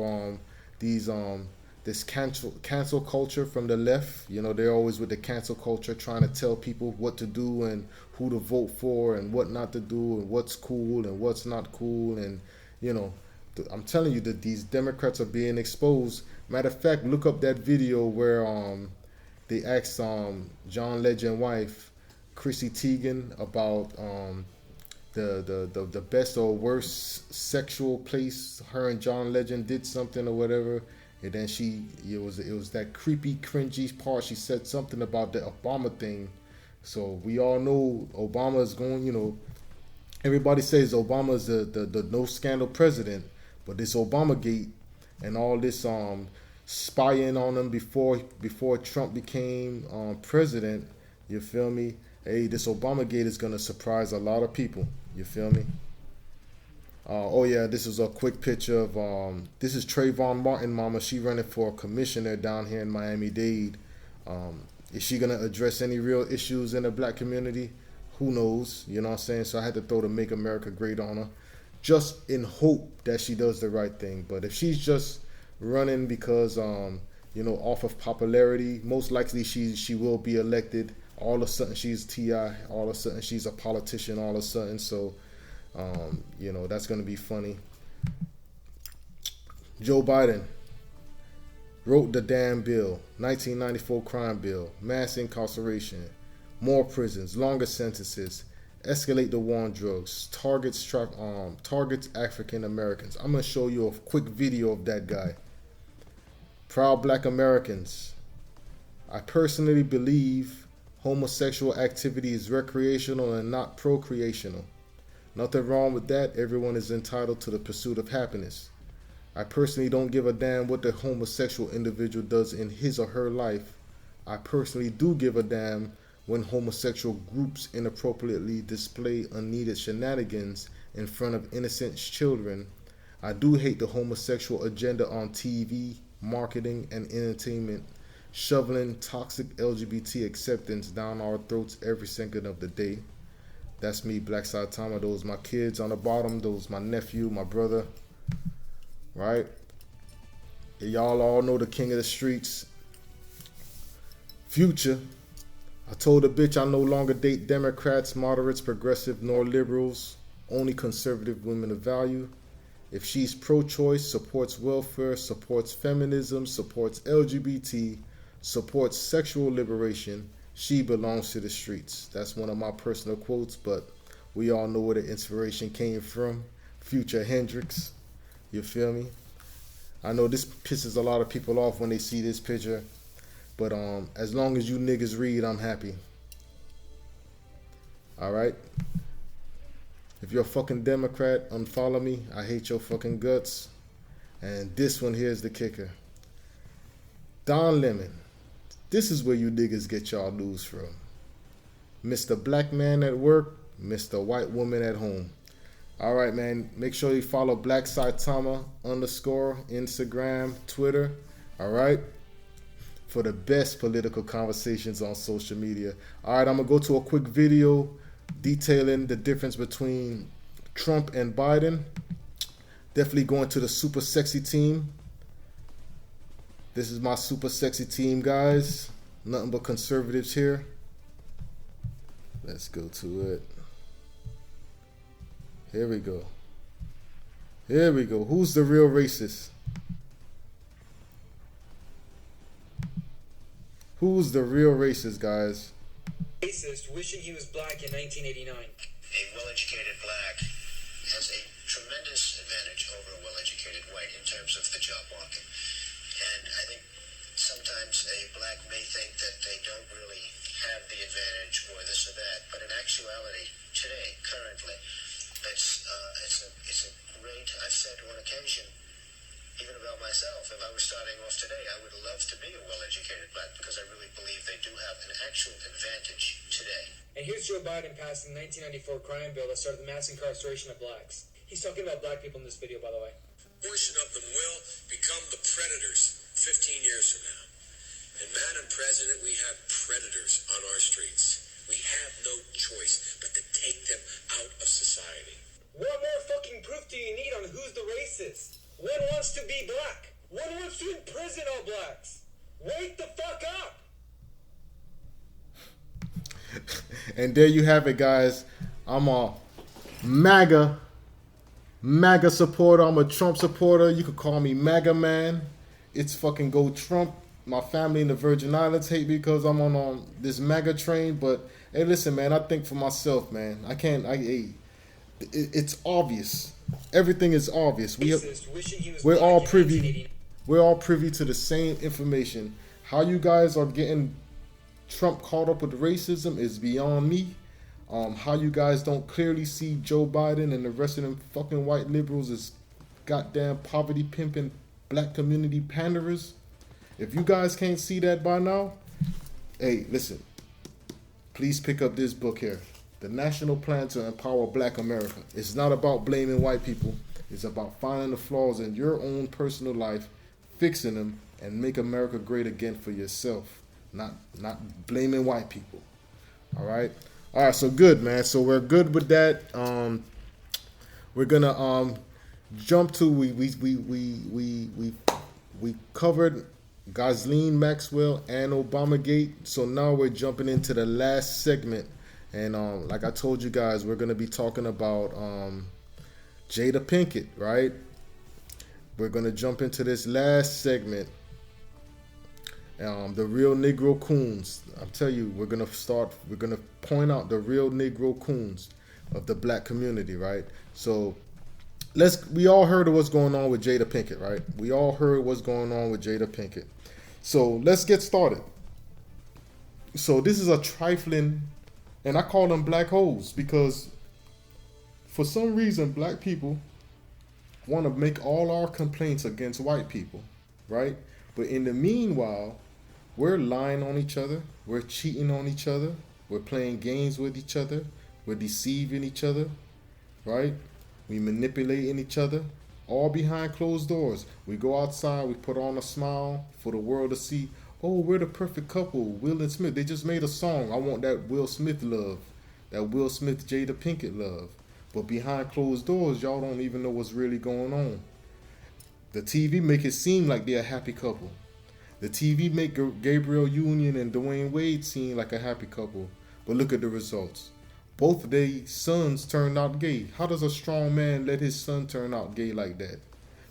this cancel culture from the left. You know, they're always with the cancel culture trying to tell people what to do and who to vote for and what not to do and what's cool and what's not cool. And, you know, I'm telling you that these Democrats are being exposed. Matter of fact, look up that video where they asked John Legend's wife, Chrissy Teigen, about the best or worst sexual place her and John Legend did something or whatever. And then it was that creepy, cringy part. She said something about the Obama thing. So we all know Obama is going, you know, everybody says Obama is the no scandal president, but this Obamagate and all this spying on him before Trump became president, you feel me? Hey, this Obamagate is gonna surprise a lot of people. You feel me? Oh yeah, this is a quick picture of this is Trayvon Martin mama. She running for commissioner down here in Miami-Dade. Is she gonna address any real issues in the black community? Who knows? You know what I'm saying? So I had to throw the Make America Great on her, just in hope that she does the right thing. But if she's just running because you know, off of popularity, most likely she will be elected. All of a sudden she's T.I. All of a sudden she's a politician. All of a sudden, so. You know, that's going to be funny. Joe Biden wrote the damn bill, 1994 crime bill, mass incarceration, more prisons, longer sentences, escalate the war on drugs, targets African Americans. I'm going to show you a quick video of that guy. Proud Black Americans. I personally believe homosexual activity is recreational and not procreational. Nothing wrong with that. Everyone is entitled to the pursuit of happiness. I personally don't give a damn what the homosexual individual does in his or her life. I personally do give a damn when homosexual groups inappropriately display unneeded shenanigans in front of innocent children. I do hate the homosexual agenda on TV, marketing, and entertainment, shoveling toxic LGBT acceptance down our throats every second of the day. That's me, Black Saitama. Those my kids on the bottom. Those my nephew, my brother. Right? Y'all all know the king of the streets, Future. I told a bitch I no longer date Democrats, moderates, progressive, nor liberals, only conservative women of value. If she's pro-choice, supports welfare, supports feminism, supports LGBT, supports sexual liberation, she belongs to the streets. That's one of my personal quotes, but we all know where the inspiration came from. Future Hendrix. You feel me? I know this pisses a lot of people off when they see this picture, but as long as you niggas read, I'm happy. Alright? If you're a fucking Democrat, unfollow me. I hate your fucking guts. And this one here is the kicker. Don Lemon. This is where you niggas get y'all news from. Mr. Black Man at work, Mr. White Woman at home. Alright, man. Make sure you follow blacksaitama _ Instagram, Twitter. Alright? For the best political conversations on social media. Alright, I'm going to go to a quick video detailing the difference between Trump and Biden. Definitely going to the super sexy team. This is my super sexy team, guys. Nothing but conservatives here. Let's go to it. Here we go. Here we go. Who's the real racist? Who's the real racist, guys? Racist wishing he was black in 1989. A well-educated black has a tremendous advantage over a well-educated white in terms of the job market. And I think sometimes a black may think that they don't really have the advantage or this or that, but in actuality, today, currently, it's a great, I've said on occasion, even about myself, if I was starting off today, I would love to be a well-educated black because I really believe they do have an actual advantage today. And here's Joe Biden passing the 1994 crime bill that started the mass incarceration of blacks. He's talking about black people in this video, by the way. A portion of them will become the predators 15 years from now. And Madam President, we have predators on our streets. We have no choice but to take them out of society. What more fucking proof do you need on who's the racist? One wants to be black. One wants to imprison all blacks. Wake the fuck up! And there you have it, guys. I'm a MAGA supporter. I'm a Trump supporter. You could call me MAGA man. It's fucking go Trump. My family in the Virgin Islands hate me because I'm on this MAGA train. But hey, listen, man. I think for myself, man. It's obvious. Everything is obvious. We're all privy. We're all privy to the same information. How you guys are getting Trump caught up with racism is beyond me. How you guys don't clearly see Joe Biden and the rest of them fucking white liberals as goddamn poverty pimping black community panderers. If you guys can't see that by now, hey, listen. Please pick up this book here. The National Plan to Empower Black America. It's not about blaming white people. It's about finding the flaws in your own personal life, fixing them, and make America great again for yourself. Not blaming white people. All right? All right, so good, man. So we're good with that. We're gonna jump to we covered Ghislaine, Maxwell, and Obamagate. So now we're jumping into the last segment. And like I told you guys, we're going to be talking about Jada Pinkett, right? We're going to jump into this last segment. The real Negro coons. I'll tell you, we're going to point out the real Negro coons of the black community, right? So we all heard of what's going on with Jada Pinkett, right? We all heard what's going on with Jada Pinkett. So let's get started. So this is a trifling, and I call them black holes because for some reason black people want to make all our complaints against white people, right? But in the meanwhile, we're lying on each other, we're cheating on each other, we're playing games with each other, we're deceiving each other, right? We manipulating each other, all behind closed doors. We go outside, we put on a smile for the world to see. Oh, we're the perfect couple, Will and Smith. They just made a song. I want that Will Smith love, that Will Smith Jada Pinkett love. But behind closed doors, y'all don't even know what's really going on. The TV make it seem like they're a happy couple. The TV make Gabriel Union and Dwayne Wade seem like a happy couple. But look at the results. Both of their sons turned out gay. How does a strong man let his son turn out gay like that?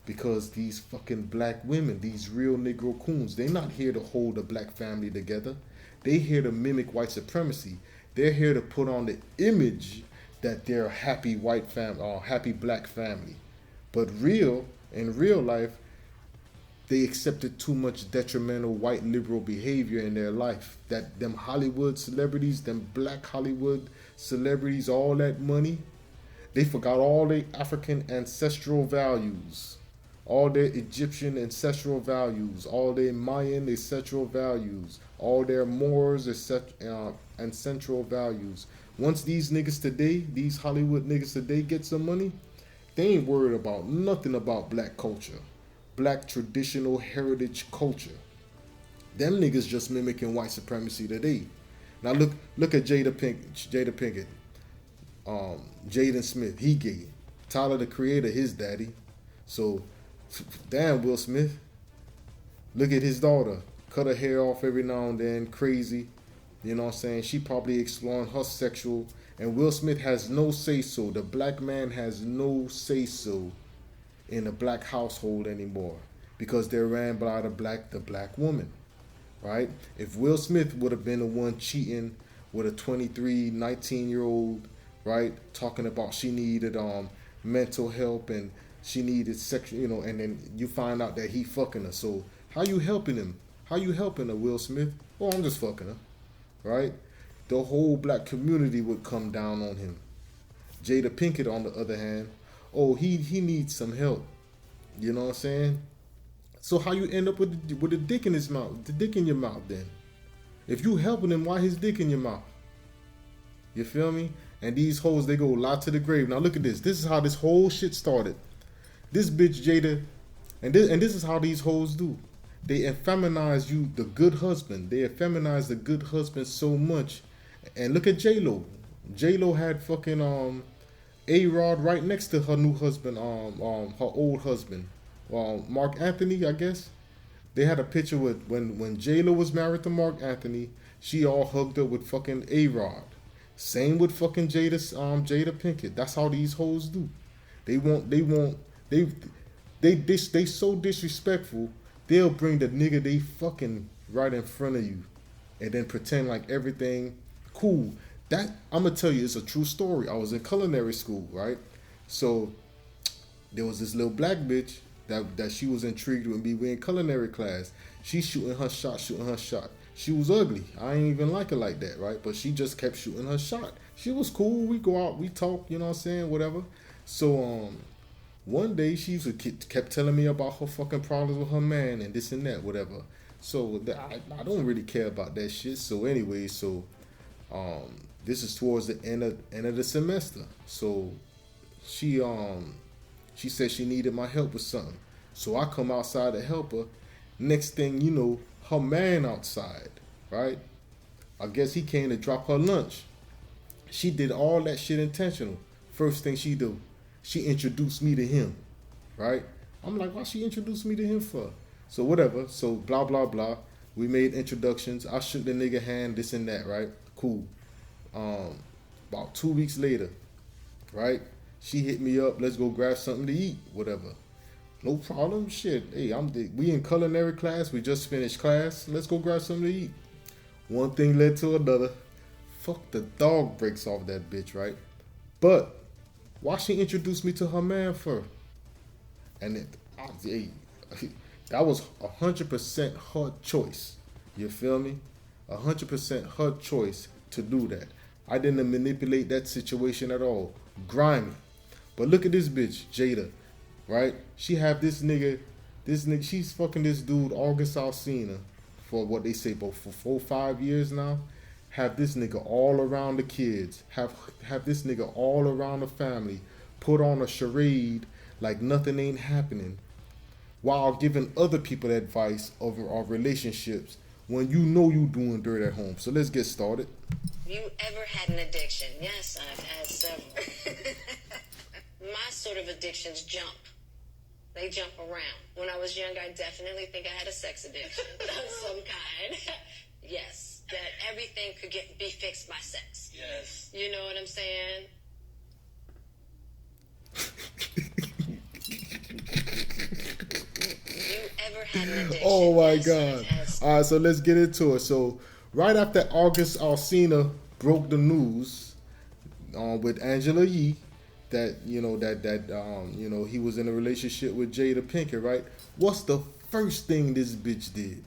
Because these fucking black women, these real Negro coons, they're not here to hold a black family together. They're here to mimic white supremacy. They're here to put on the image that they're a happy white family or happy black family. But in real life, they accepted too much detrimental white liberal behavior in their life. That them Hollywood celebrities, them black Hollywood celebrities, all that money, they forgot all their African ancestral values, all their Egyptian ancestral values, all their Mayan ancestral values, all their Moors ancestral values. Once these niggas today, these Hollywood niggas today get some money, they ain't worried about nothing about black culture, black traditional heritage culture. Them niggas just mimicking white supremacy today. Now look at Jada Pinkett, Jaden Smith, he gay. Tyler the Creator, his daddy. So damn, Will Smith. Look at his daughter. Cut her hair off every now and then, crazy. You know what I'm saying? She probably exploring her sexual, and Will Smith has no say-so. The black man has no say-so in a black household anymore because they're ran by the black woman, right? If Will Smith would have been the one cheating with a 19-year-old, right, talking about she needed mental help and she needed sexual, you know, and then you find out that he fucking her. So how you helping him? How you helping her, Will Smith? Oh, I'm just fucking her, right? The whole black community would come down on him. Jada Pinkett, on the other hand, oh, he needs some help. You know what I'm saying? So how you end up with a dick in his mouth, the dick in your mouth then? If you helping him, why his dick in your mouth? You feel me? And these hoes, they go lie to the grave. Now look at this. This is how this whole shit started. This bitch Jada, and this is how these hoes do. They effeminize you, the good husband. They effeminize the good husband so much. And look at J-Lo. J-Lo had fucking A-Rod right next to her new husband, her old husband, Mark Anthony, I guess. They had a picture with when J-Lo was married to Mark Anthony, she all hugged up with fucking A-Rod. Same with fucking Jada Pinkett. That's how these hoes do. They so disrespectful. They'll bring the nigga they fucking right in front of you, and then pretend like everything cool. That I'm gonna tell you, it's a true story. I was in culinary school, right? So there was this little black bitch that she was intrigued with me. We in culinary class. She's shooting her shot. She was ugly. I ain't even like her like that, right? But she just kept shooting her shot. She was cool. We go out, we talk, you know what I'm saying, whatever. So one day she kept telling me about her fucking problems with her man and this and that, whatever. So I don't really care about that shit. So anyway, this is towards the end of the semester. So she said she needed my help with something. So I come outside to help her. Next thing you know, her man outside, right? I guess he came to drop her lunch. She did all that shit intentional. First thing she do, she introduced me to him, right? I'm like, why she introduced me to him for? So whatever. So blah, blah, blah. We made introductions. I shook the nigga hand, this and that, right? Cool. About 2 weeks later, right? She hit me up. Let's go grab something to eat, whatever. No problem. Shit. Hey, we in culinary class. We just finished class. Let's go grab something to eat. One thing led to another. Fuck, the dog breaks off that bitch, right? But why she introduced me to her man for? And that was 100% her choice. You feel me? 100% her choice to do that. I didn't manipulate that situation at all. Grimy. But look at this bitch, Jada, right? She have this nigga, she's fucking this dude, August Alsina, for what they say, but for 4-5 years now. Have this nigga all around the kids. Have this nigga all around the family. Put on a charade like nothing ain't happening, while giving other people advice over our relationships when you know you doing dirt at home. So let's get started. Have you ever had an addiction? Yes, I've had several. My sort of addictions jump. They jump around. When I was young, I definitely think I had a sex addiction of some kind. Yes, that everything could be fixed by sex. Yes. You know what I'm saying? You ever had an addiction? Oh my as God. soon as- All right, so let's get into it. So right after August Alsina broke the news with Angela Yee that he was in a relationship with Jada Pinkett, right? What's the first thing this bitch did?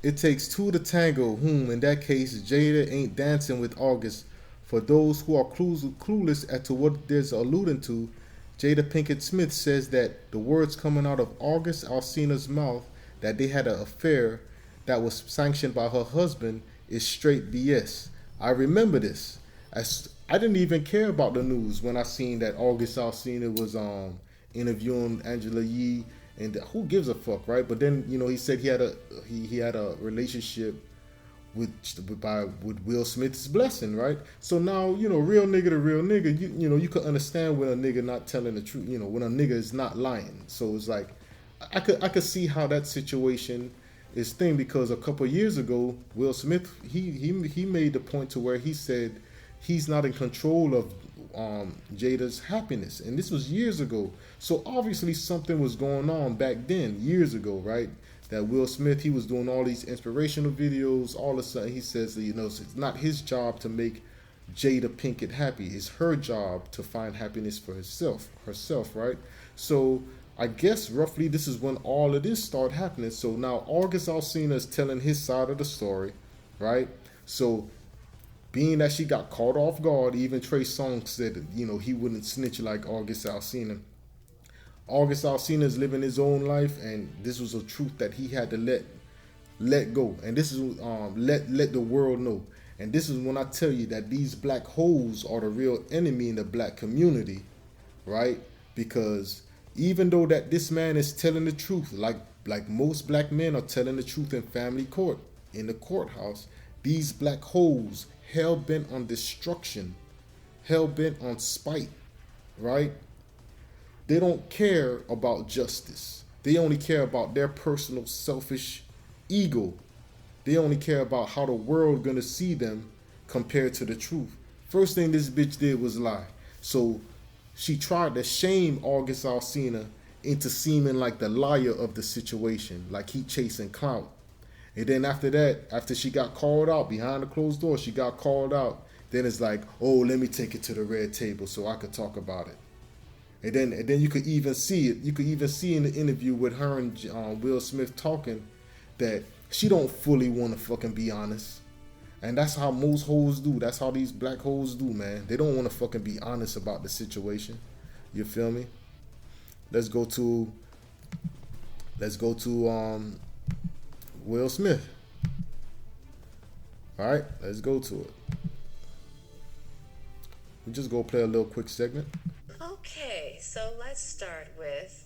It takes two to tango. In that case, Jada ain't dancing with August. For those who are clueless as to what there's alluding to, Jada Pinkett Smith says that the words coming out of August Alsina's mouth that they had an affair that was sanctioned by her husband is straight BS. I remember this. I didn't even care about the news when I seen that August Alsina was interviewing Angela Yee, and who gives a fuck, right? But then he said he had a relationship with Will Smith's blessing, right? So now real nigga to real nigga, you could understand when a nigga not telling the truth, when a nigga is not lying. So it's like I could see how that situation is thing, because a couple of years ago Will Smith he made the point to where he said he's not in control of Jada's happiness, and this was years ago. So obviously something was going on back then, years ago, right? That Will Smith, he was doing all these inspirational videos. All of a sudden he says it's not his job to make Jada Pinkett happy. It's her job to find happiness for herself, right? So I guess roughly this is when all of this started happening. So now August Alsina is telling his side of the story, right? So being that she got caught off guard, even Trey Songz said he wouldn't snitch like August Alsina. August Alsina is living his own life, and this was a truth that he had to let go. And this is let the world know. And this is when I tell you that these black holes are the real enemy in the black community, right? Because even though that this man is telling the truth, like most black men are telling the truth in family court, in the courthouse, these black holes hell-bent on destruction, hell-bent on spite, right? They don't care about justice. They only care about their personal selfish ego. They only care about how the world gonna see them compared to the truth. First thing this bitch did was lie. So she tried to shame August Alsina into seeming like the liar of the situation, like he chasing clout. And then after that, after she got called out behind the closed door, she got called out. Then it's like, oh, let me take it to the red table so I could talk about it. And then you could even see it. You could even see in the interview with her and Will Smith talking that she don't fully want to fucking be honest. And that's how most hoes do. That's how these black hoes do, man. They don't want to fucking be honest about the situation. You feel me? Let's go to Will Smith. All right, let's go to it. We just go play a little quick segment. Okay, so let's start with,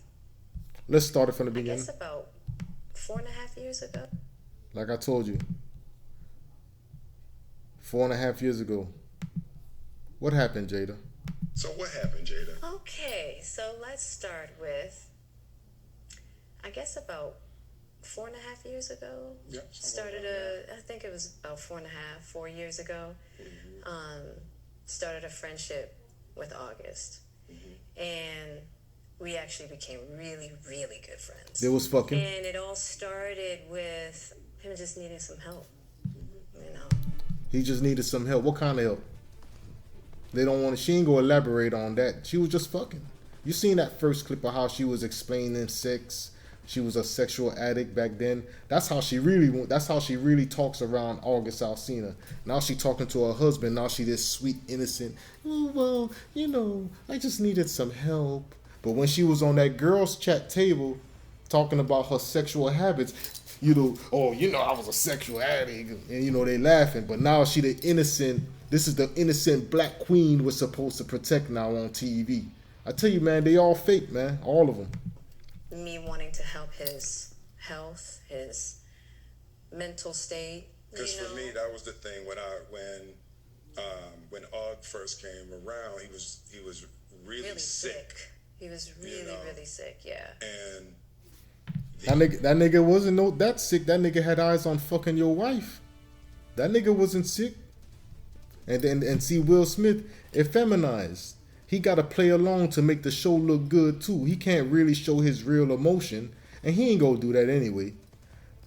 Let's start it from the I beginning. guess about 4.5 years ago. Like I told you, 4.5 years ago. What happened, Jada? So what happened, Jada? Okay, so let's start with, I guess about 4.5 years ago. Yep. I think it was about 4 years ago. Started a friendship with August. And we actually became really, really good friends. They was fucking. And it all started with him just needing some help. He just needed some help. What kind of help? They don't want to. She ain't gonna elaborate on that. She was just fucking. You seen that first clip of how she was explaining sex? She was a sexual addict back then. That's how she really talks around August Alsina. Now she talking to her husband. Now she this sweet innocent. Oh, well, I just needed some help. But when she was on that girls chat table talking about her sexual habits, I was a sexual addict, and they laughing. But now she the innocent. This is the innocent black queen we're supposed to protect now on TV. I tell you, man, they all fake, man, all of them. Me wanting to help his health, his mental state. Because for me, that was the thing when when Og first came around, he was really sick. He was really sick. Yeah. And that nigga wasn't that sick. That nigga had eyes on fucking your wife. That nigga wasn't sick. And see, Will Smith effeminized. He got to play along to make the show look good too. He can't really show his real emotion, and he ain't gonna do that anyway.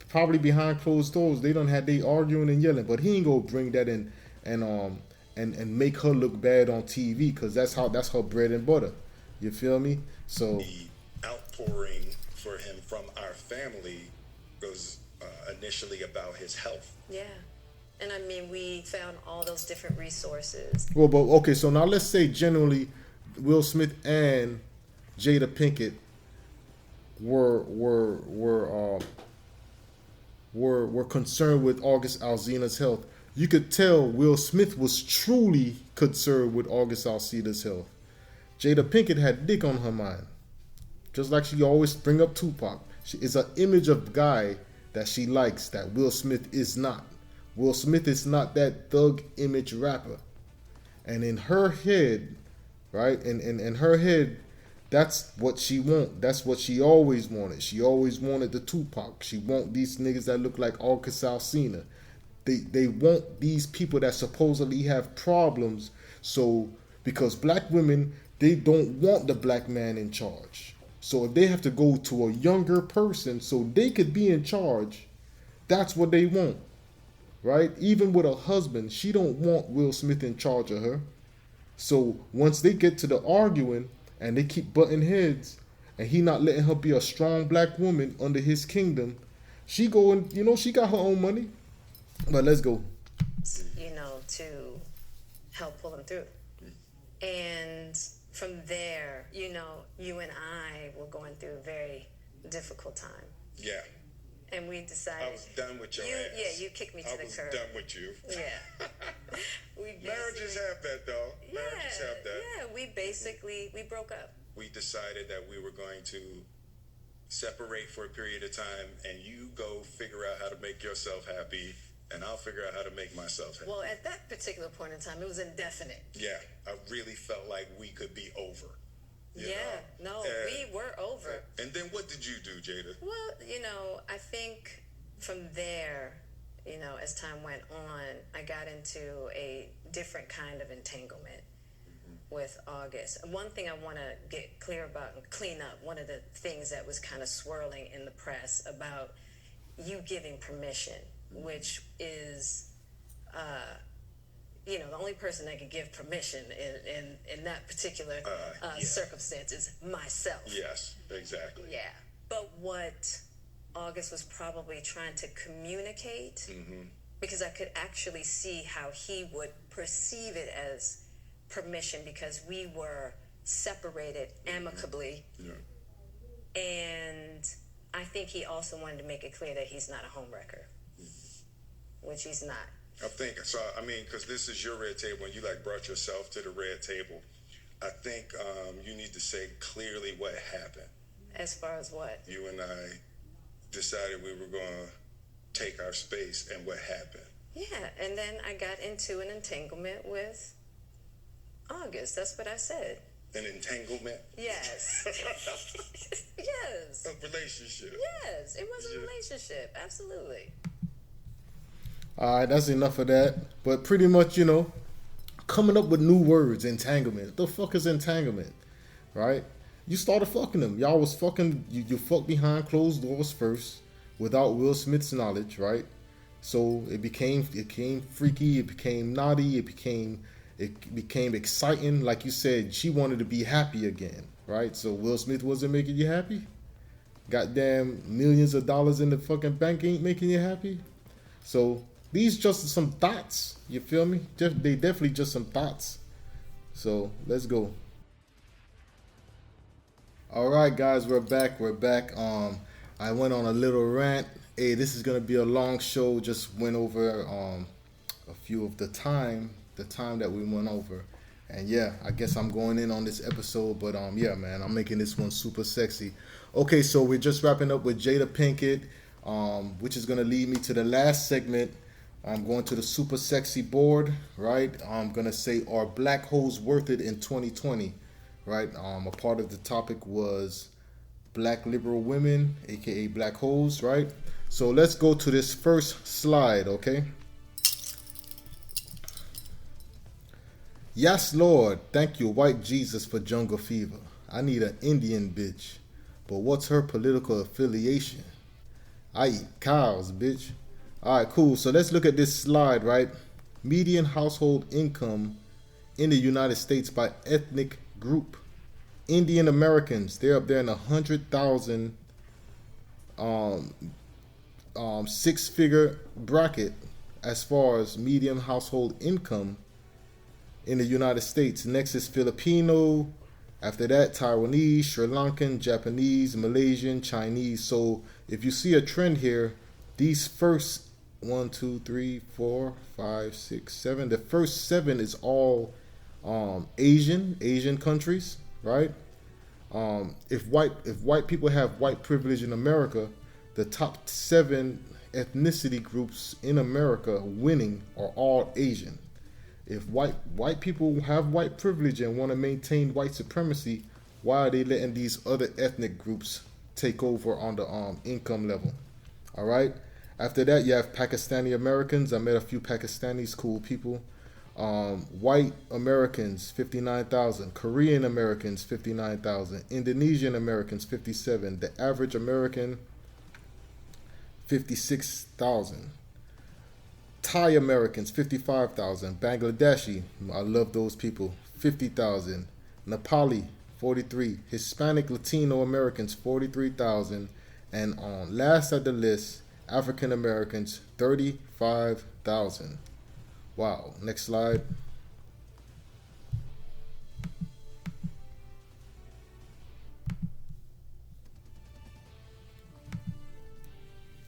Probably behind closed doors, they done had they arguing and yelling, but he ain't gonna bring that in and make her look bad on TV, because that's her bread and butter. You feel me? So the outpouring for him from our family was initially about his health. Yeah. And I mean, we found all those different resources. Well, but okay, so now let's say generally Will Smith and Jada Pinkett were concerned with August Alsina's health. You could tell Will Smith was truly concerned with August Alsina's health. Jada Pinkett had dick on her mind. Just like she always bring up Tupac. She is an image of guy that she likes that Will Smith is not. Will Smith is not that thug image rapper. And in her head, right, in her head, that's what she want. That's what she always wanted. She always wanted the Tupac. She want these niggas that look like August Alsina. They want these people that supposedly have problems. So, because black women, they don't want the black man in charge. So if they have to go to a younger person so they could be in charge, that's what they want. Right? Even with a husband, she don't want Will Smith in charge of her. So once they get to the arguing and they keep butting heads and he not letting her be a strong black woman under his kingdom, she going, she got her own money. But let's go. To help pull him through. And from there, you and I were going through a very difficult time. Yeah. And we decided... I was done with your ass. Yeah, you kicked me to the curb. I was done with you. Yeah. Marriages have that, though. Marriages have that. Yeah, we broke up. We decided that we were going to separate for a period of time, and you go figure out how to make yourself happy, and I'll figure out how to make myself happy. Well, at that particular point in time, it was indefinite. Yeah, I really felt like we could be over. We were over. And then what did you do, Jada? Well, I think from there, as time went on, I got into a different kind of entanglement with August. One thing I want to get clear about and clean up, one of the things that was kind of swirling in the press about you giving permission, which is... the only person that could give permission in that particular circumstance is myself. Yes, exactly. Yeah. But what August was probably trying to communicate, because I could actually see how he would perceive it as permission, because we were separated amicably. Yeah. And I think he also wanted to make it clear that he's not a homewrecker, which he's not. I think so. I mean, because this is your red table, and you brought yourself to the red table. I think you need to say clearly what happened. As far as what? You and I decided we were going to take our space, and what happened? Yeah, and then I got into an entanglement with August. That's what I said. An entanglement? Yes. Yes. A relationship? Yes, it was a relationship. Absolutely. All right, that's enough of that. But pretty much, coming up with new words, entanglement. The fuck is entanglement, right? You started fucking them. Y'all was fucking, you fucked behind closed doors first without Will Smith's knowledge, right? So it became freaky, it became naughty, it became exciting. Like you said, she wanted to be happy again, right? So Will Smith wasn't making you happy? Goddamn millions of dollars in the fucking bank ain't making you happy? So these just some thoughts, you feel me? They definitely just some thoughts. So let's go. All right, guys, we're back. I went on a little rant. Hey, this is gonna be a long show. Just went over a few of the time that we went over, and yeah, I guess I'm going in on this episode. But yeah, man, I'm making this one super sexy. Okay, so we're just wrapping up with Jada Pinkett, which is gonna lead me to the last segment, I'm going to the super sexy board, right? I'm gonna say, are black holes worth it in 2020, right? A part of the topic was black liberal women, aka black holes, right? So let's go to this first slide, okay? Yes, Lord, thank you, white Jesus, for jungle fever. I need an Indian bitch, but what's her political affiliation? I eat cows, bitch. All right, cool. So let's look at this slide, right? Median household income in the United States by ethnic group. Indian Americans, they're up there in 100,000 six-figure bracket as far as median household income in the United States. Next is Filipino. After that, Taiwanese, Sri Lankan, Japanese, Malaysian, Chinese. So if you see a trend here, these first 1, 2, 3, 4, 5, 6, 7. The first 7 is all Asian countries, right? If white people have white privilege in America, the top 7 ethnicity groups in America winning are all Asian. If white people have white privilege and want to maintain white supremacy, why are they letting these other ethnic groups take over on the income level? All right. After that, you have Pakistani Americans. I met a few Pakistanis, cool people. White Americans, 59,000. Korean Americans, 59,000. Indonesian Americans, 57. The average American, 56,000. Thai Americans, 55,000. Bangladeshi, I love those people, 50,000. Nepali, 43. Hispanic Latino Americans, 43,000. And on last at the list, African Americans, 35,000. Wow. Next slide.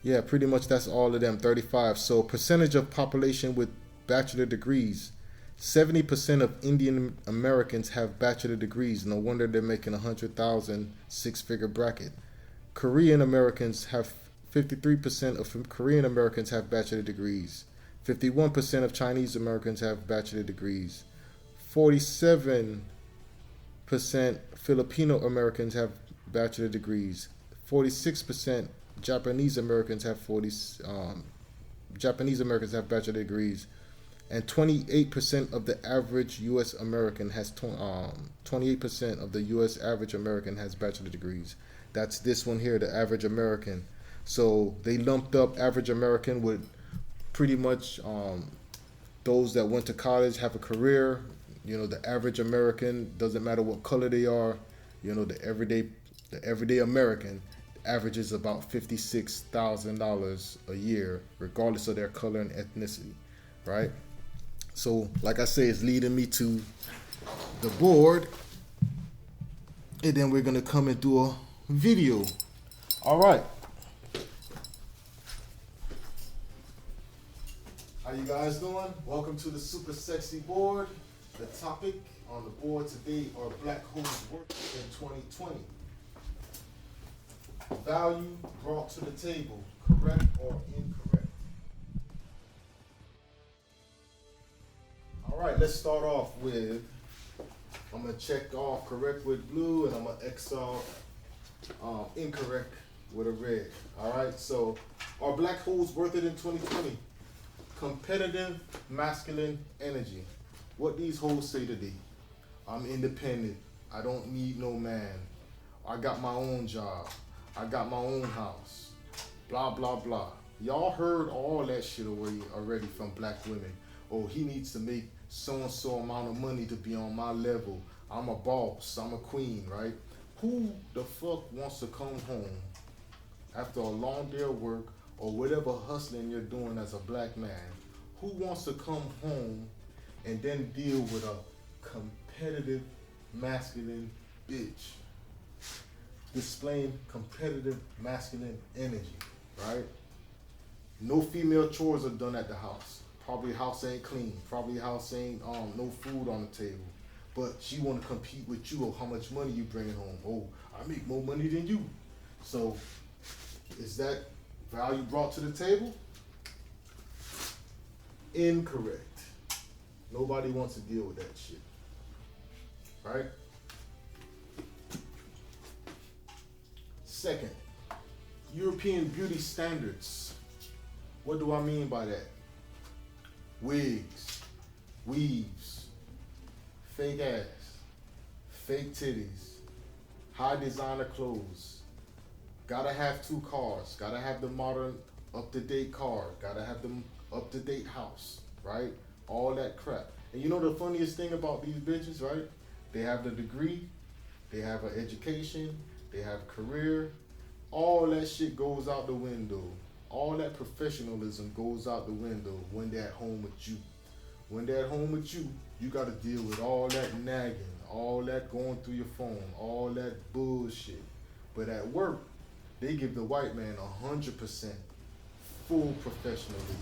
Yeah, pretty much that's all of them, 35. So percentage of population with bachelor degrees. 70% of Indian Americans have bachelor degrees. No wonder they're making 100,000 six-figure bracket. Korean Americans have 53% of Korean Americans have bachelor degrees. 51% of Chinese Americans have bachelor degrees. 47% Filipino Americans have bachelor degrees. 46% Japanese Americans have bachelor degrees, and 28% of the average U.S. American has 28% of the U.S. average American has bachelor degrees. That's this one here, the average American. So they lumped up average American with pretty much those that went to college, have a career. You know, the average American, doesn't matter what color they are. You know, the everyday American averages about $56,000 a year, regardless of their color and ethnicity, right? So, like I say, it's leading me to the board, and then we're gonna come and do a video. All right. How you guys doing? Welcome to the Super Sexy Board. The topic on the board today are black holes work in 2020. Value brought to the table, correct or incorrect? All right, let's start off with, I'm going to check off correct with blue, and I'm going to X off incorrect with a red. All right, so are black holes worth it in 2020? Competitive masculine energy. What these hoes say today? I'm independent. I don't need no man. I got my own job. I got my own house. Blah, blah, blah. Y'all heard all that shit already from black women. Oh, he needs to make so-and-so amount of money to be on my level. I'm a boss. I'm a queen, right? Who the fuck wants to come home after a long day of work or whatever hustling you're doing as a black man? Who wants to come home and then deal with a competitive masculine bitch displaying competitive masculine energy, right? No female chores are done at the house. Probably house ain't clean. Probably house ain't no food on the table. But she want to compete with you on how much money you bringing home. Oh, I make more money than you. So is that value brought to the table? incorrect. Nobody wants to deal with that shit. Right? Second, European beauty standards. What do I mean by that? Wigs, weaves, fake ass, fake titties, high designer clothes. Gotta have 2 cars. Gotta have the modern, up-to-date car. Gotta have the up-to-date house, right? All that crap. And you know the funniest thing about these bitches, right? They have the degree, they have an education, they have a career. All that shit goes out the window. All that professionalism goes out the window when they're at home with you. When they're at home with you, you gotta deal with all that nagging, all that going through your phone, all that bullshit. But at work, they give the white man 100% full professionalism.